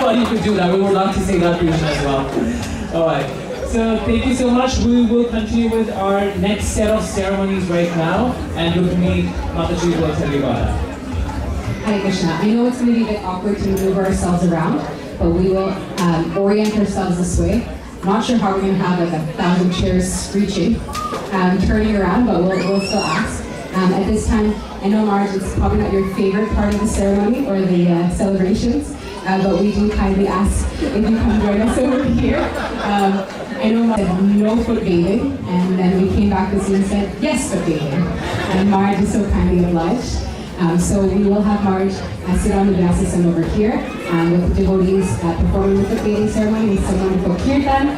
Well, you could do that. We would love to see that fusion as well. Alright. So thank you so much. We will continue with our next set of ceremonies right now. And Rukmini Mataji will tell you about that. Hare Krishna. I know it's going to be a bit awkward to move ourselves around, but we will orient ourselves this way. Not sure how we're going to have like 1,000 chairs screeching, turning around, but we'll still ask. At this time, I know Maharaj, it's probably not your favorite part of the ceremony or the celebrations, but we do kindly ask if you come join us over here. I know Maharaj said no foot bathing, and then we came back this year and said yes foot bathing. And Maharaj is so kindly obliged. So we will have Maharaj sit on the Vyasa over here with the devotees performing the foot bathing ceremony with some wonderful kirtan.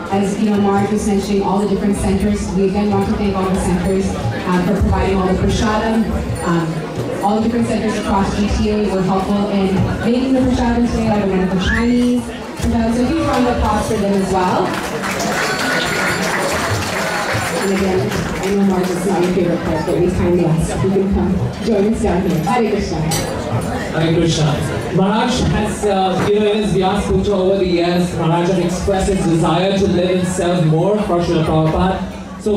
As Maharaj was mentioning all the different centers, we again want to thank all the centers for providing all the prasadam. All the different centers across GTA were helpful in making the prasadam today. I have a wonderful Chinese. So a huge round of applause for them as well. And again, I know Maharaj is not your favorite part, but we kindly ask if you can come join us down here. Hare Krishna. Hare Krishna. Maharaj has, in his Vyasa Puja over the years, Maharaj has expressed his desire to live and serve more for Srila Prabhupada. So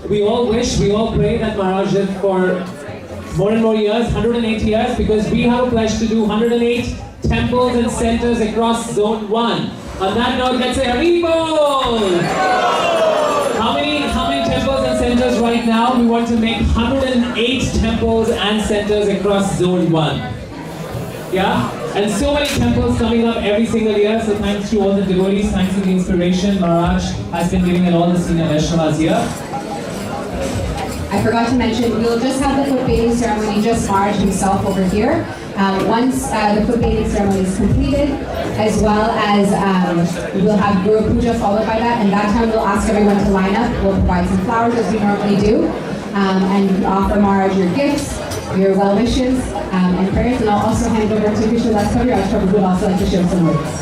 we all pray that Maharaj live for more and more years, 108 years, because we have a pledge to do 108 temples and centers across Zone 1. On that note, let's say Haribol! How many temples and centers right now? We want to make 108 temples and centers across Zone 1. Yeah? And so many temples coming up every single year, so thanks to all the devotees, thanks to the inspiration Maharaj has been giving and all the senior Vaishnavas here. I forgot to mention, we'll just have the foot bathing ceremony, just Maharaj himself over here. Once the foot bathing ceremony is completed, as well as we'll have Guru Puja followed by that, and that time we'll ask everyone to line up. We'll provide some flowers as we normally do, and offer Maharaj your gifts, your well wishes, and prayers, and I'll also hand over to Krishna Das Kaviraj Prabhu, who would also like to share some words.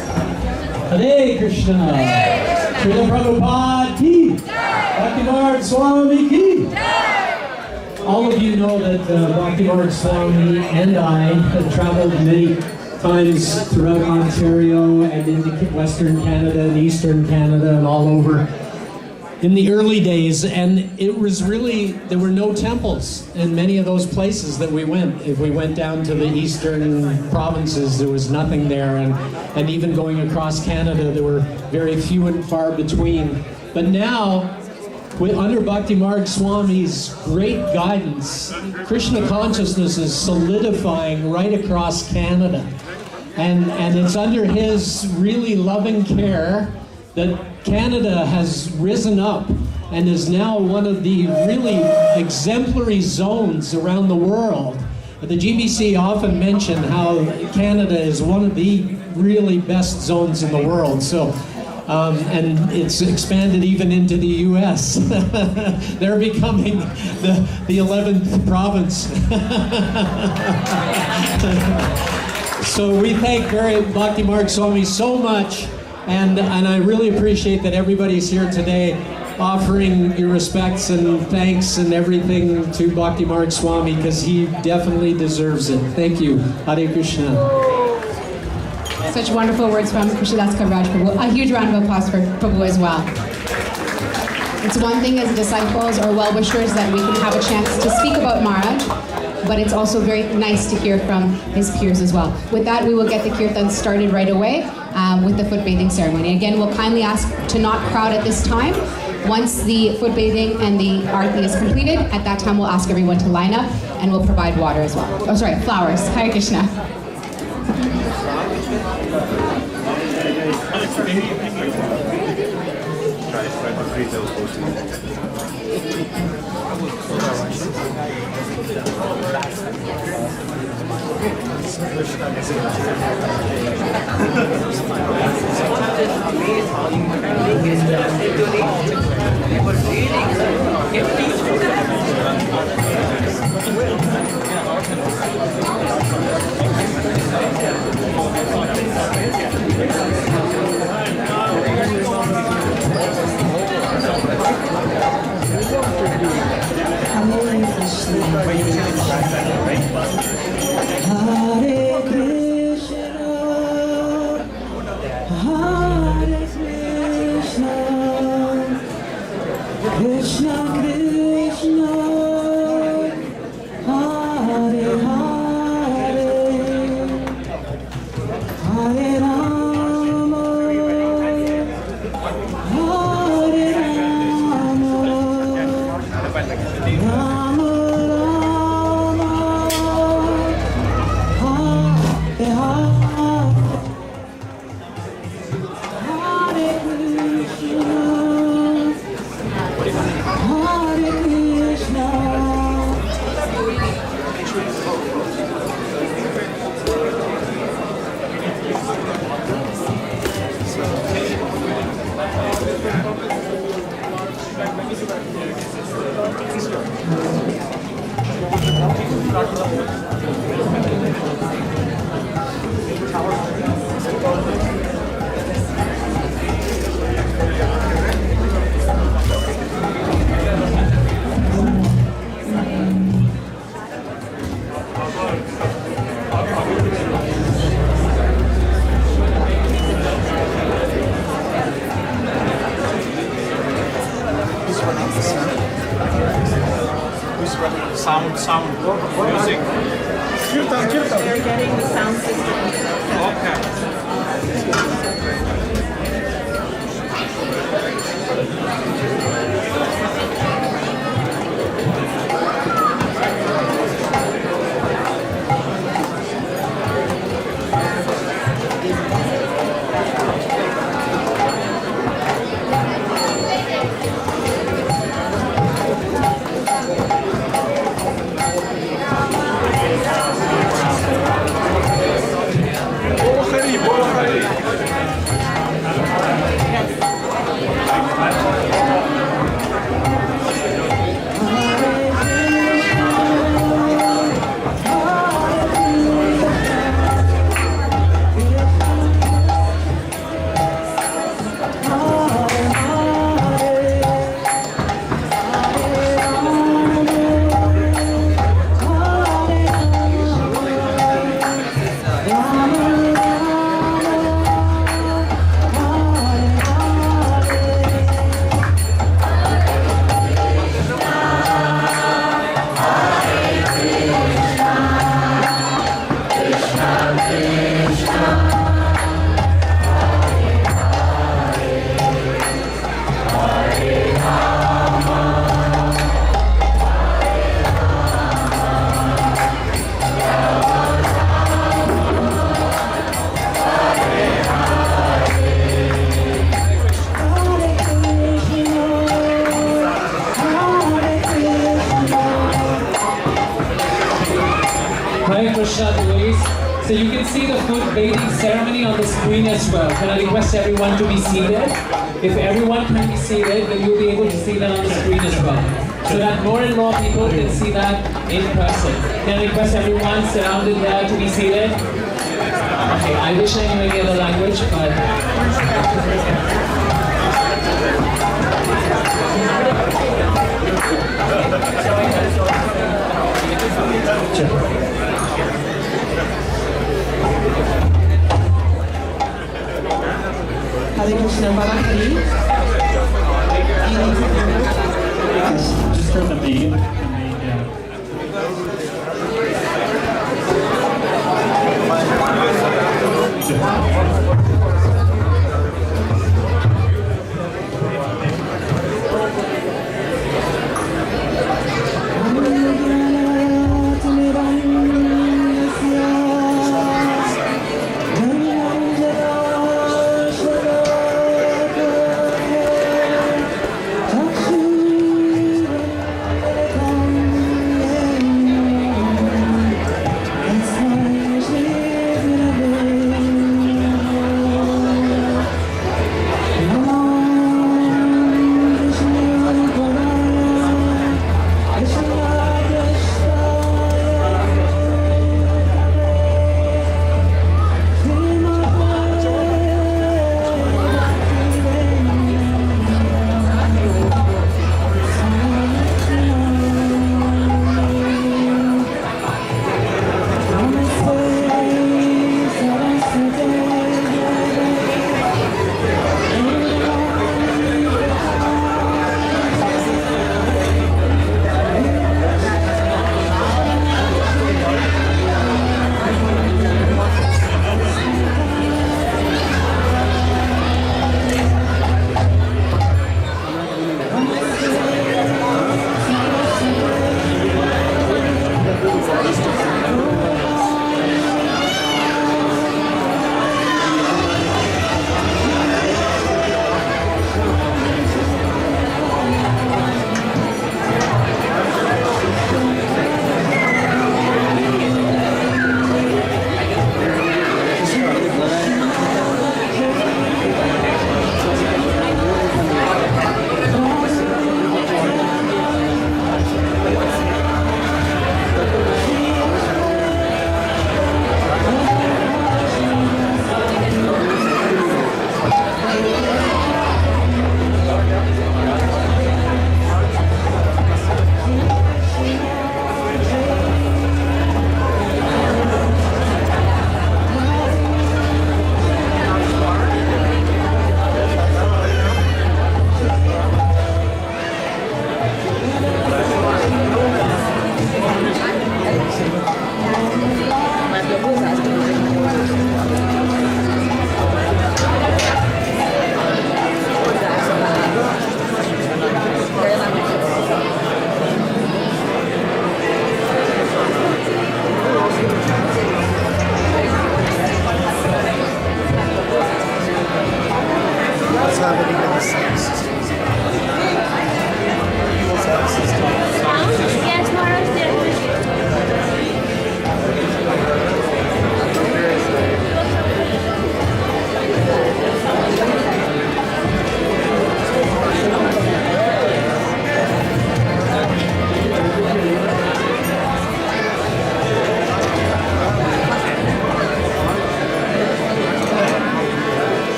Hare Krishna! Srila Prabhupada ki! Bhaktimarga Swami ki! All of you know that Bhaktimarga Swami and I have traveled many times throughout Ontario and into Western Canada and Eastern Canada and all over in the early days, and it was really, there were no temples in many of those places that we went. If we went down to the eastern provinces, there was nothing there, and even going across Canada, there were very few and far between. But now, under Bhaktimarga Swami's great guidance, Krishna consciousness is solidifying right across Canada. And it's under his really loving care that Canada has risen up and is now one of the really exemplary zones around the world. The GBC often mention how Canada is one of the really best zones in the world. So. And it's expanded even into the U.S. They're becoming the 11th province. So we thank Bhaktimarga Swami so much, and I really appreciate that everybody's here today offering your respects and thanks and everything to Bhaktimarga Swami, because he definitely deserves it. Thank you. Hare Krishna. Such wonderful words from Krishna Das Kaviraj Prabhu. A huge round of applause for Prabhu as well. It's one thing as disciples or well-wishers that we can have a chance to speak about Maharaj, but it's also very nice to hear from his peers as well. With that, we will get the kirtan started right away with the foot bathing ceremony. Again, we'll kindly ask to not crowd at this time. Once the foot bathing and the arati is completed, at that time we'll ask everyone to line up and we'll provide water as well. Oh, sorry, flowers. Hare Krishna. Music. They're getting the sound system. So you can see the foot bathing ceremony on the screen as well. Can I request everyone to be seated? If everyone can be seated, then you'll be able to see that on the screen as well. So that more and more people can see that in person. Can I request everyone surrounded there to be seated? Okay, I wish I knew any other language, but... Hare Krishna, Baba Hari. Just from the name.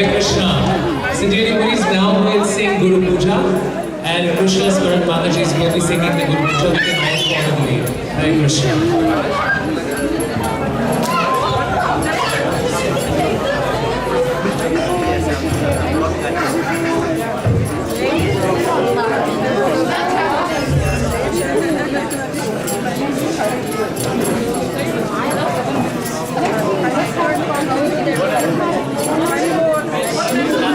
Hare Krishna. So dear devotees, now we'll sing Guru Puja, and Krishna's Karan Mataji will be singing the Guru Puja. We can all follow the lead. Hare Krishna. Thank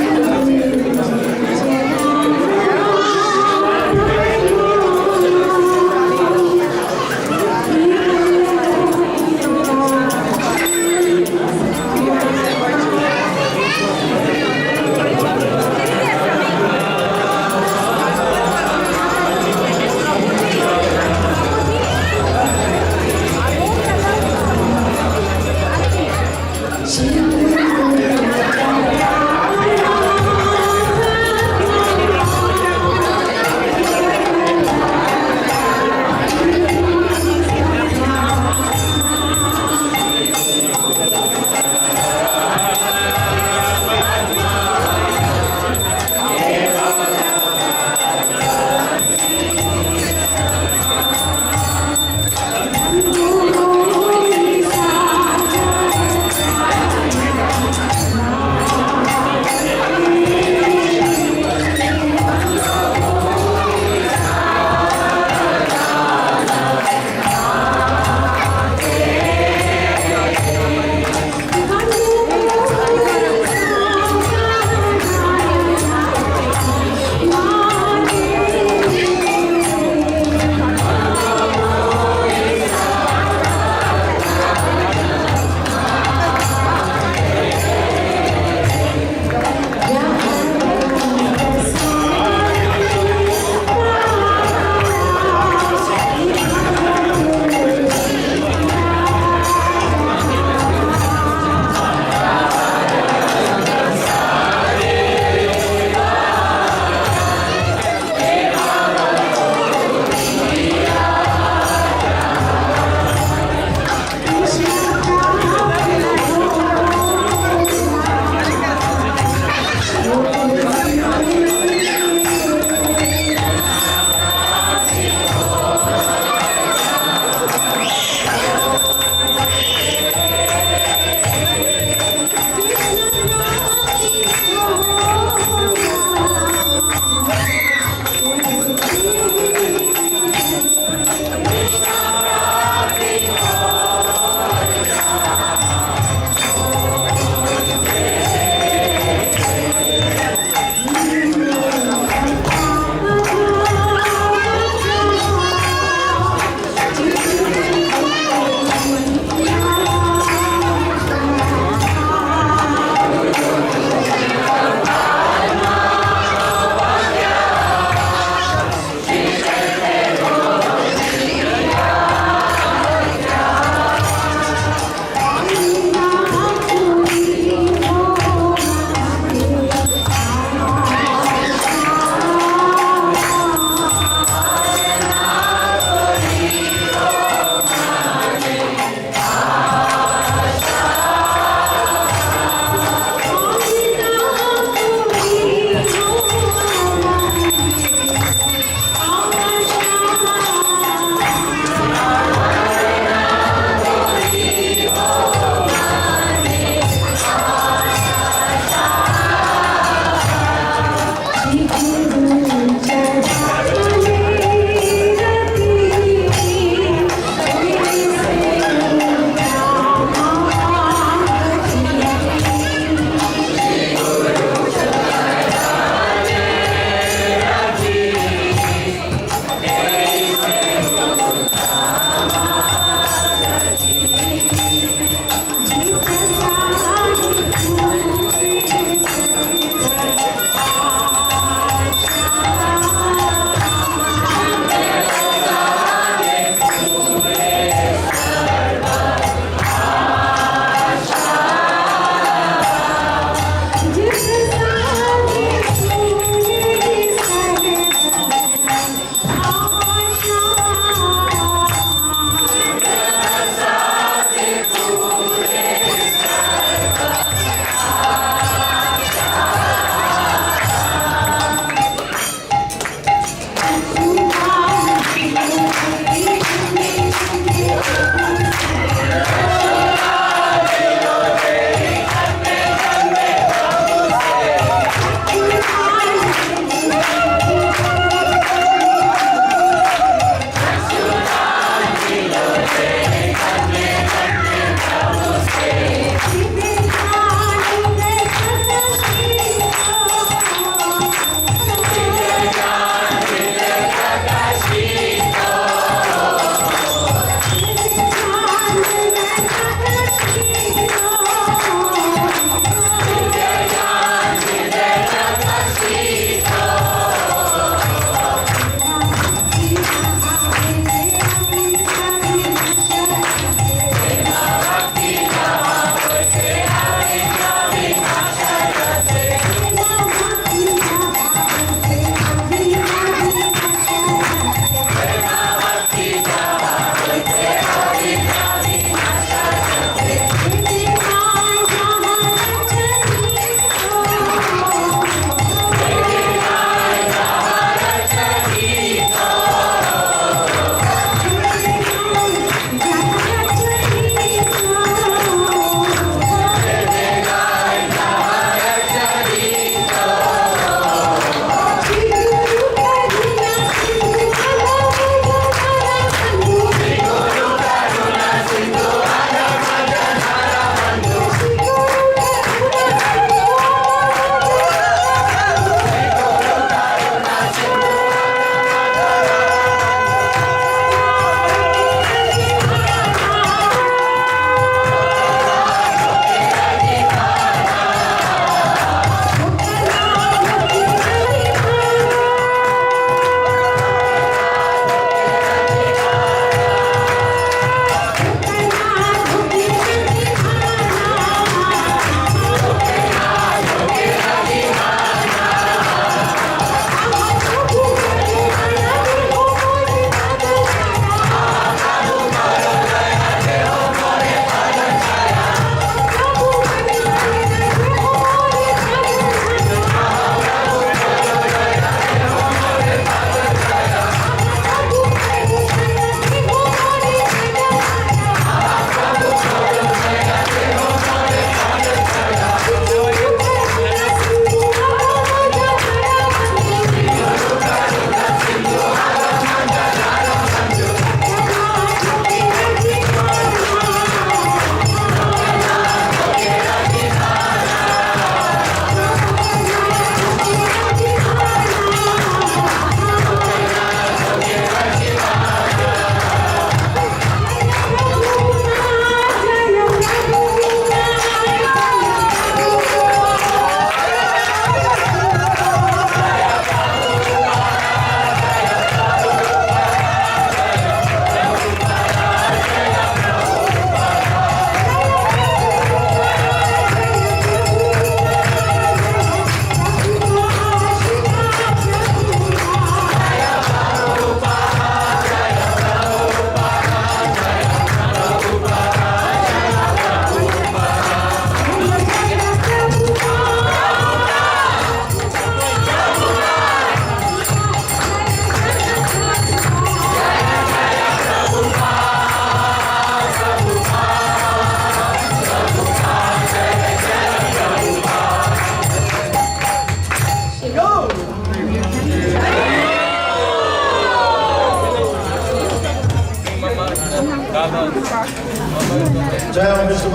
Jai Vishnu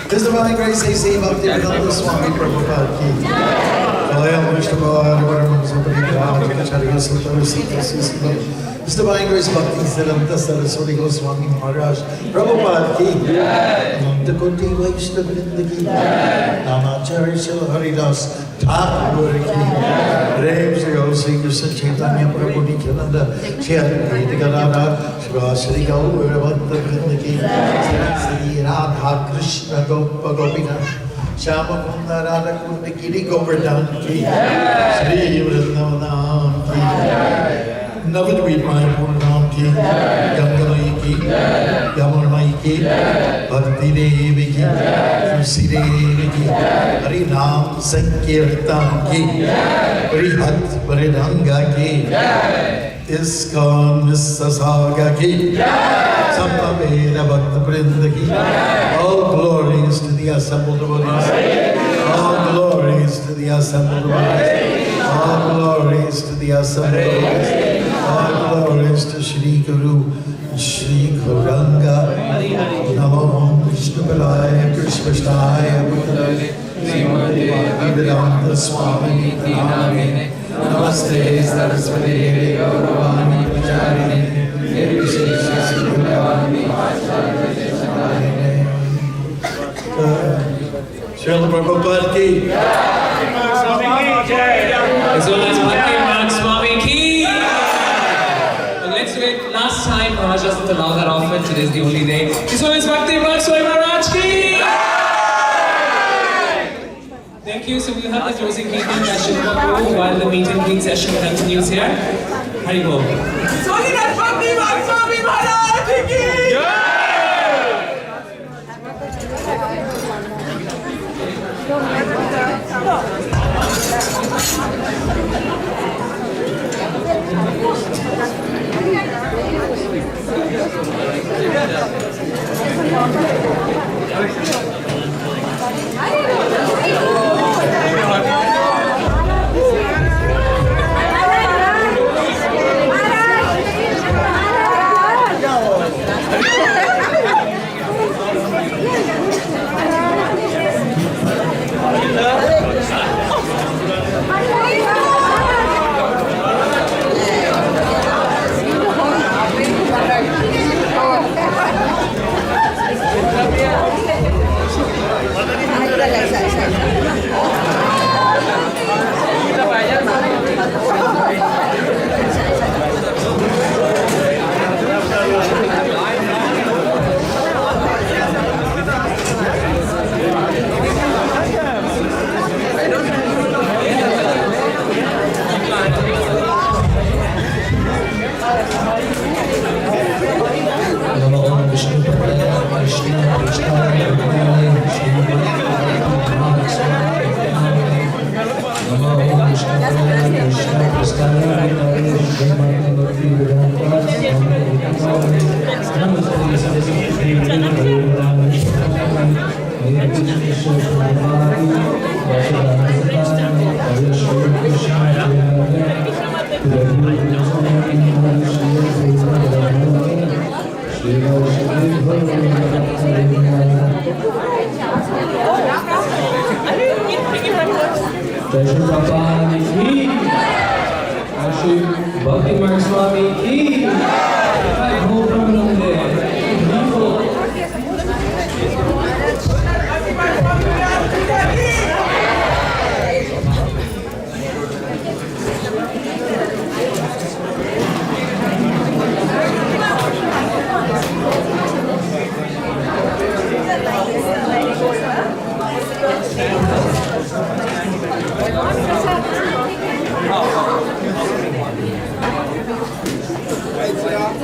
His Divine Grace A.C. Bhaktimarga Swami Prabhupada ki. Jai Vishnu His Divine Grace Bhakti Siddhanta Saraswati Goswami Maharaj Prabhupada ki. Nanda Koti Vaishnav Vrinda ki. Namacharya Shil Haridas Thakur ki. Prem Shri Sri Krishna Chaitanya Prabhu Nityananda Shri Advaita Gadadhar Shri Gaura Bhakta Vrinda ki. Shri Radha Krishna Gopa Gopika Shama Kunda Radha Kunda Giri Govardhan ki. Shri Vrindavanam ki. Navadvip Maya Purnam ki. Gangamai ki. Yamunamai ki. Bhakti Devi ki. Tulsi Devi ki. Hari Nam Sankirtan ki. Hari Hat Paridanga ki. Iskcon Mississauga ki. Samaveda Bhakta Vrinda ki. All glories to the assembled devotees. All glories to the assembled devotees. All glories to the assembled devotees. All glories to Shri Guru, Shri Gauranga. Namo Vishnu Padaya, Krishna Shtaya, Vedanta Swami Namine. Namaste Saraswati Gauravani Pacharine. Nirvishesha Srivani Acharya. Srila Prabhupada ki. As well as Bhaktimarga Swami ki. Let's do it last time. Maharaj doesn't allow that often. Today's the only day. As well as Bhaktimarga Swami Maharaj ki. Thank you. So we'll have the closing meeting session while the meet and greet session continues here. Hari Bol. Sohinath Bhaktimarga Swami Maharaj ki. Bhaktimarga Swami ki. Right,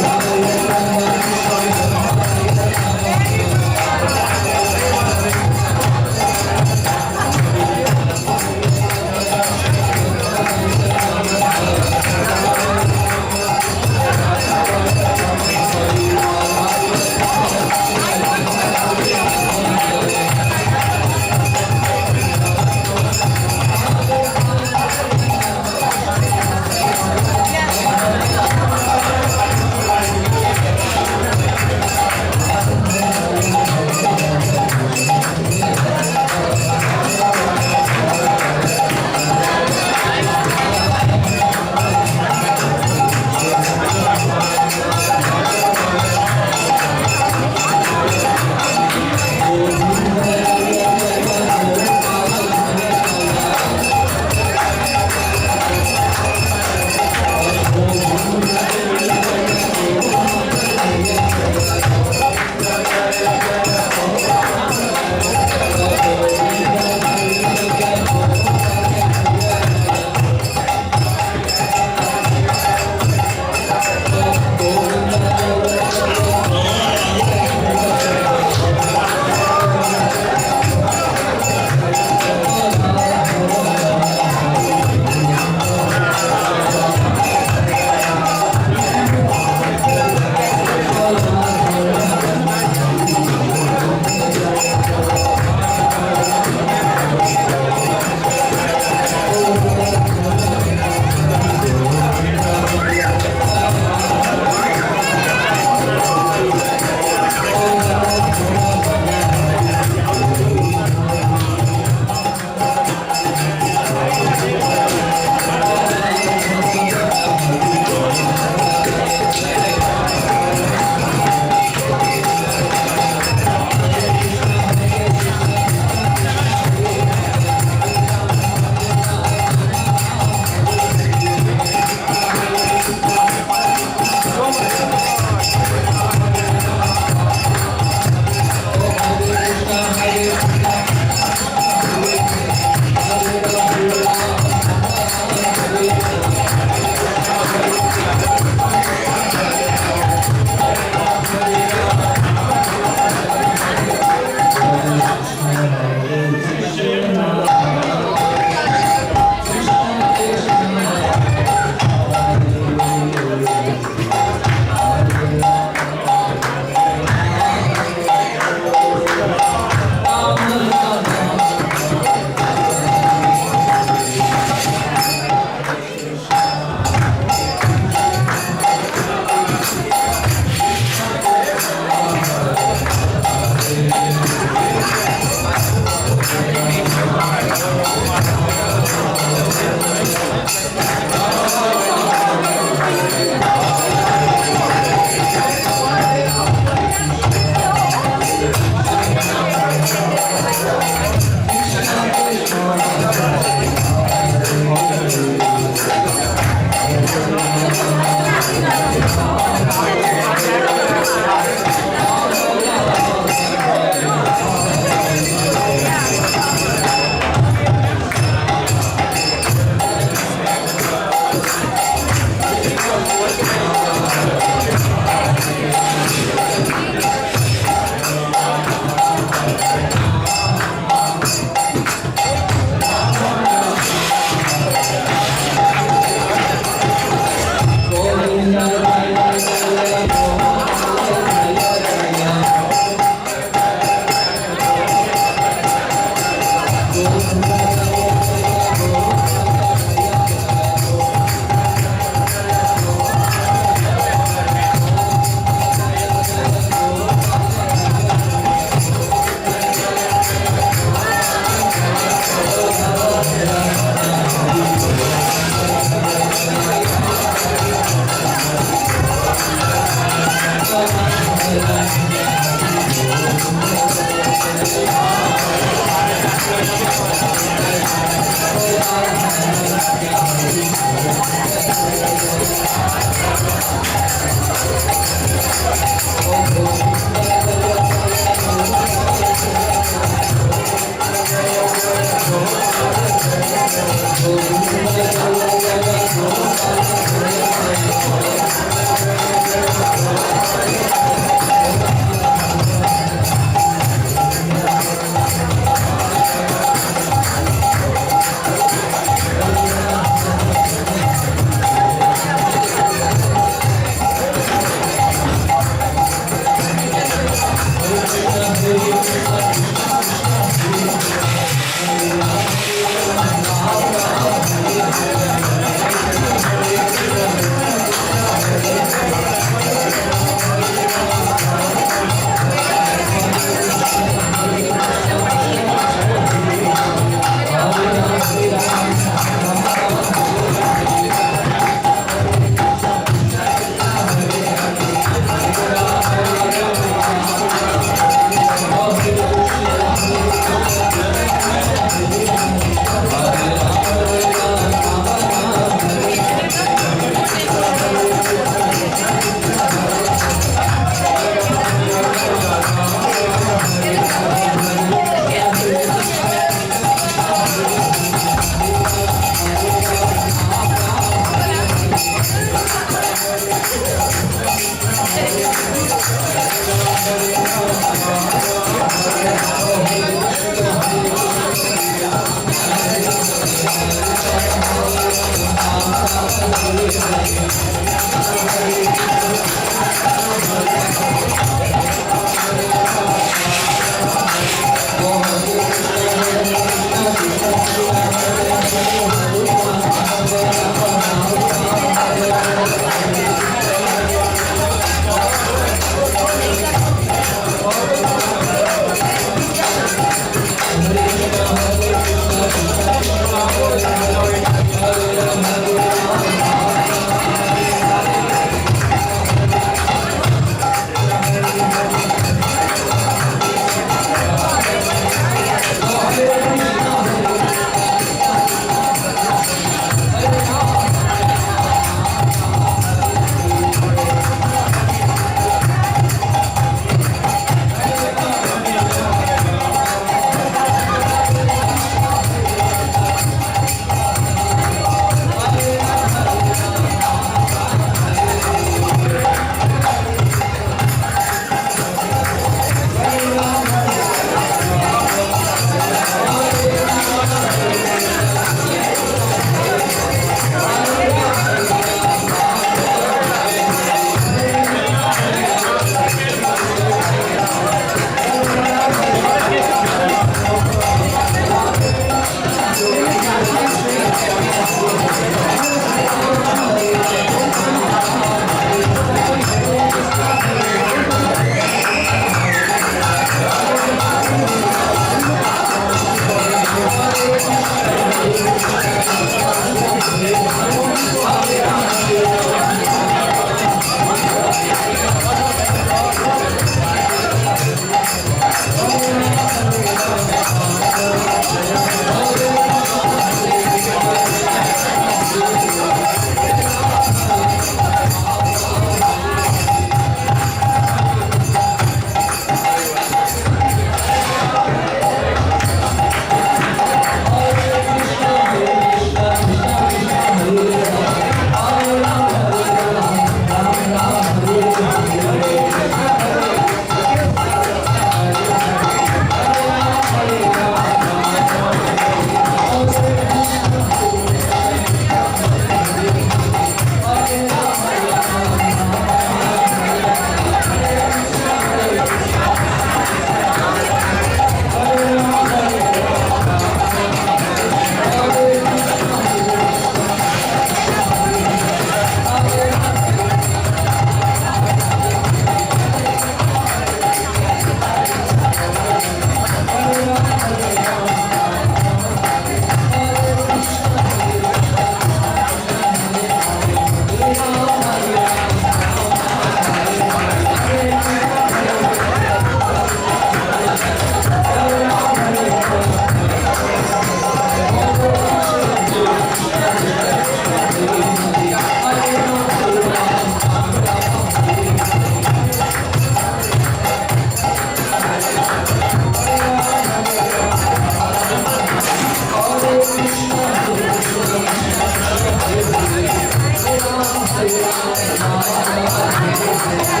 Hare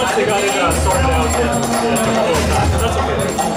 once they got it sorted out, yeah, that's okay.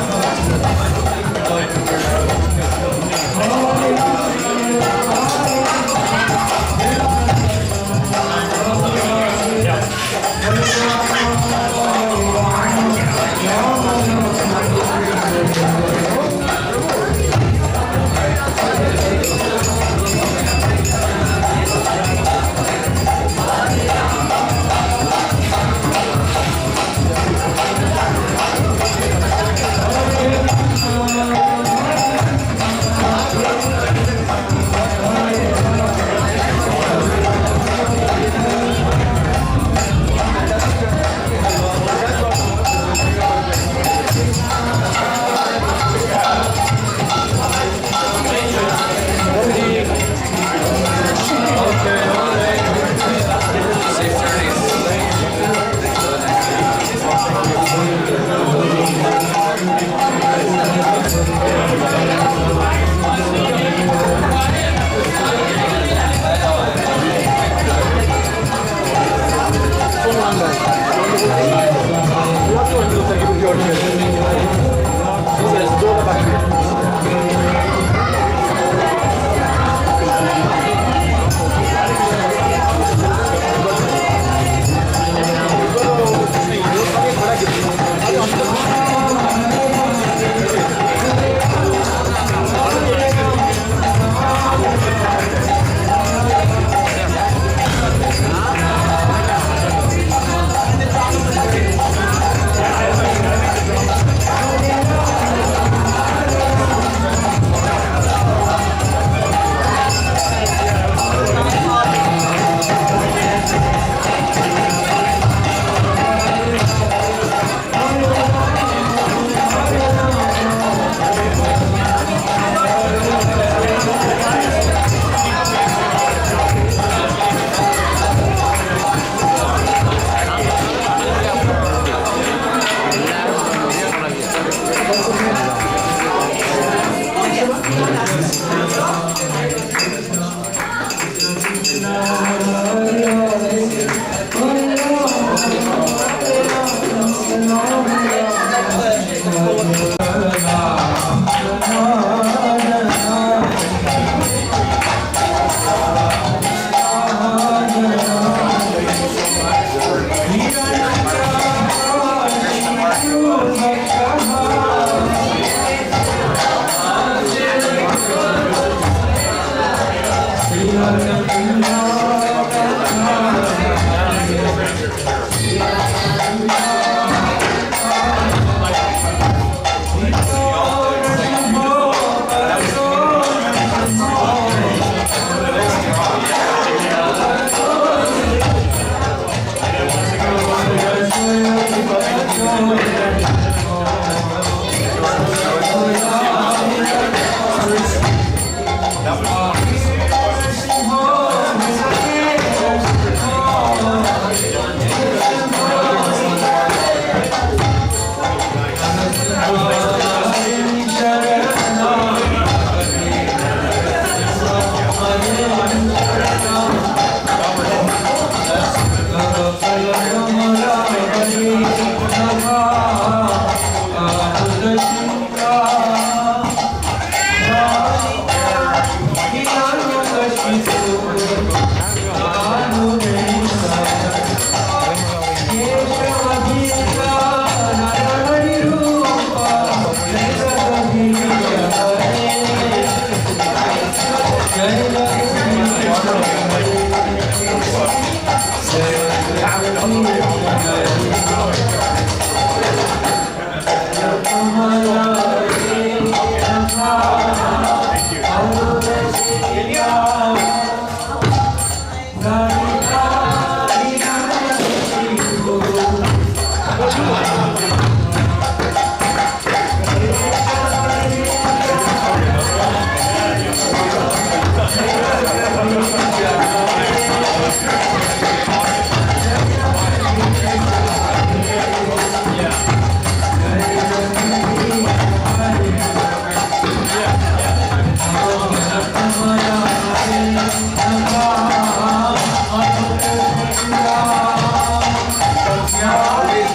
Yeah.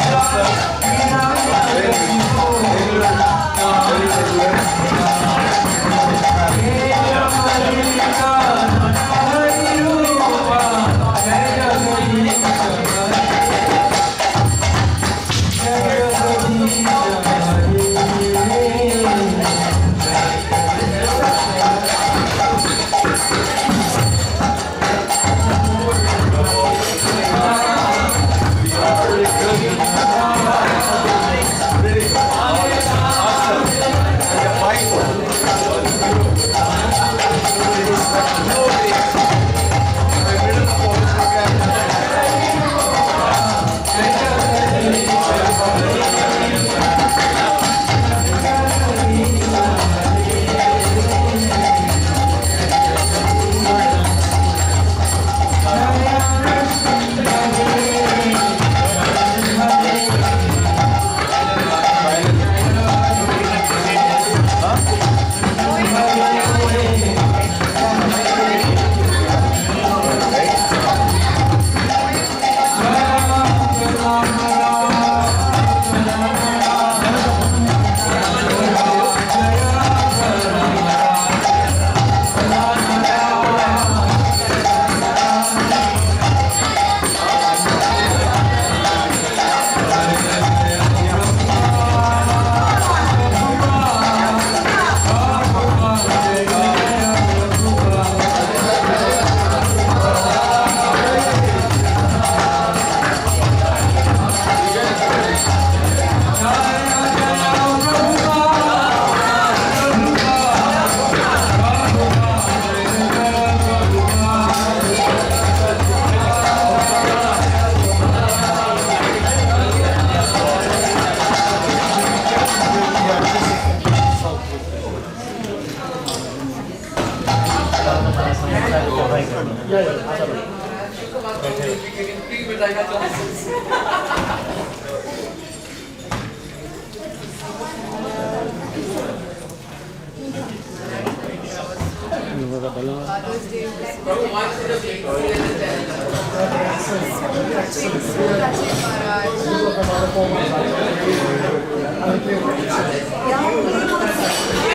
Excellent.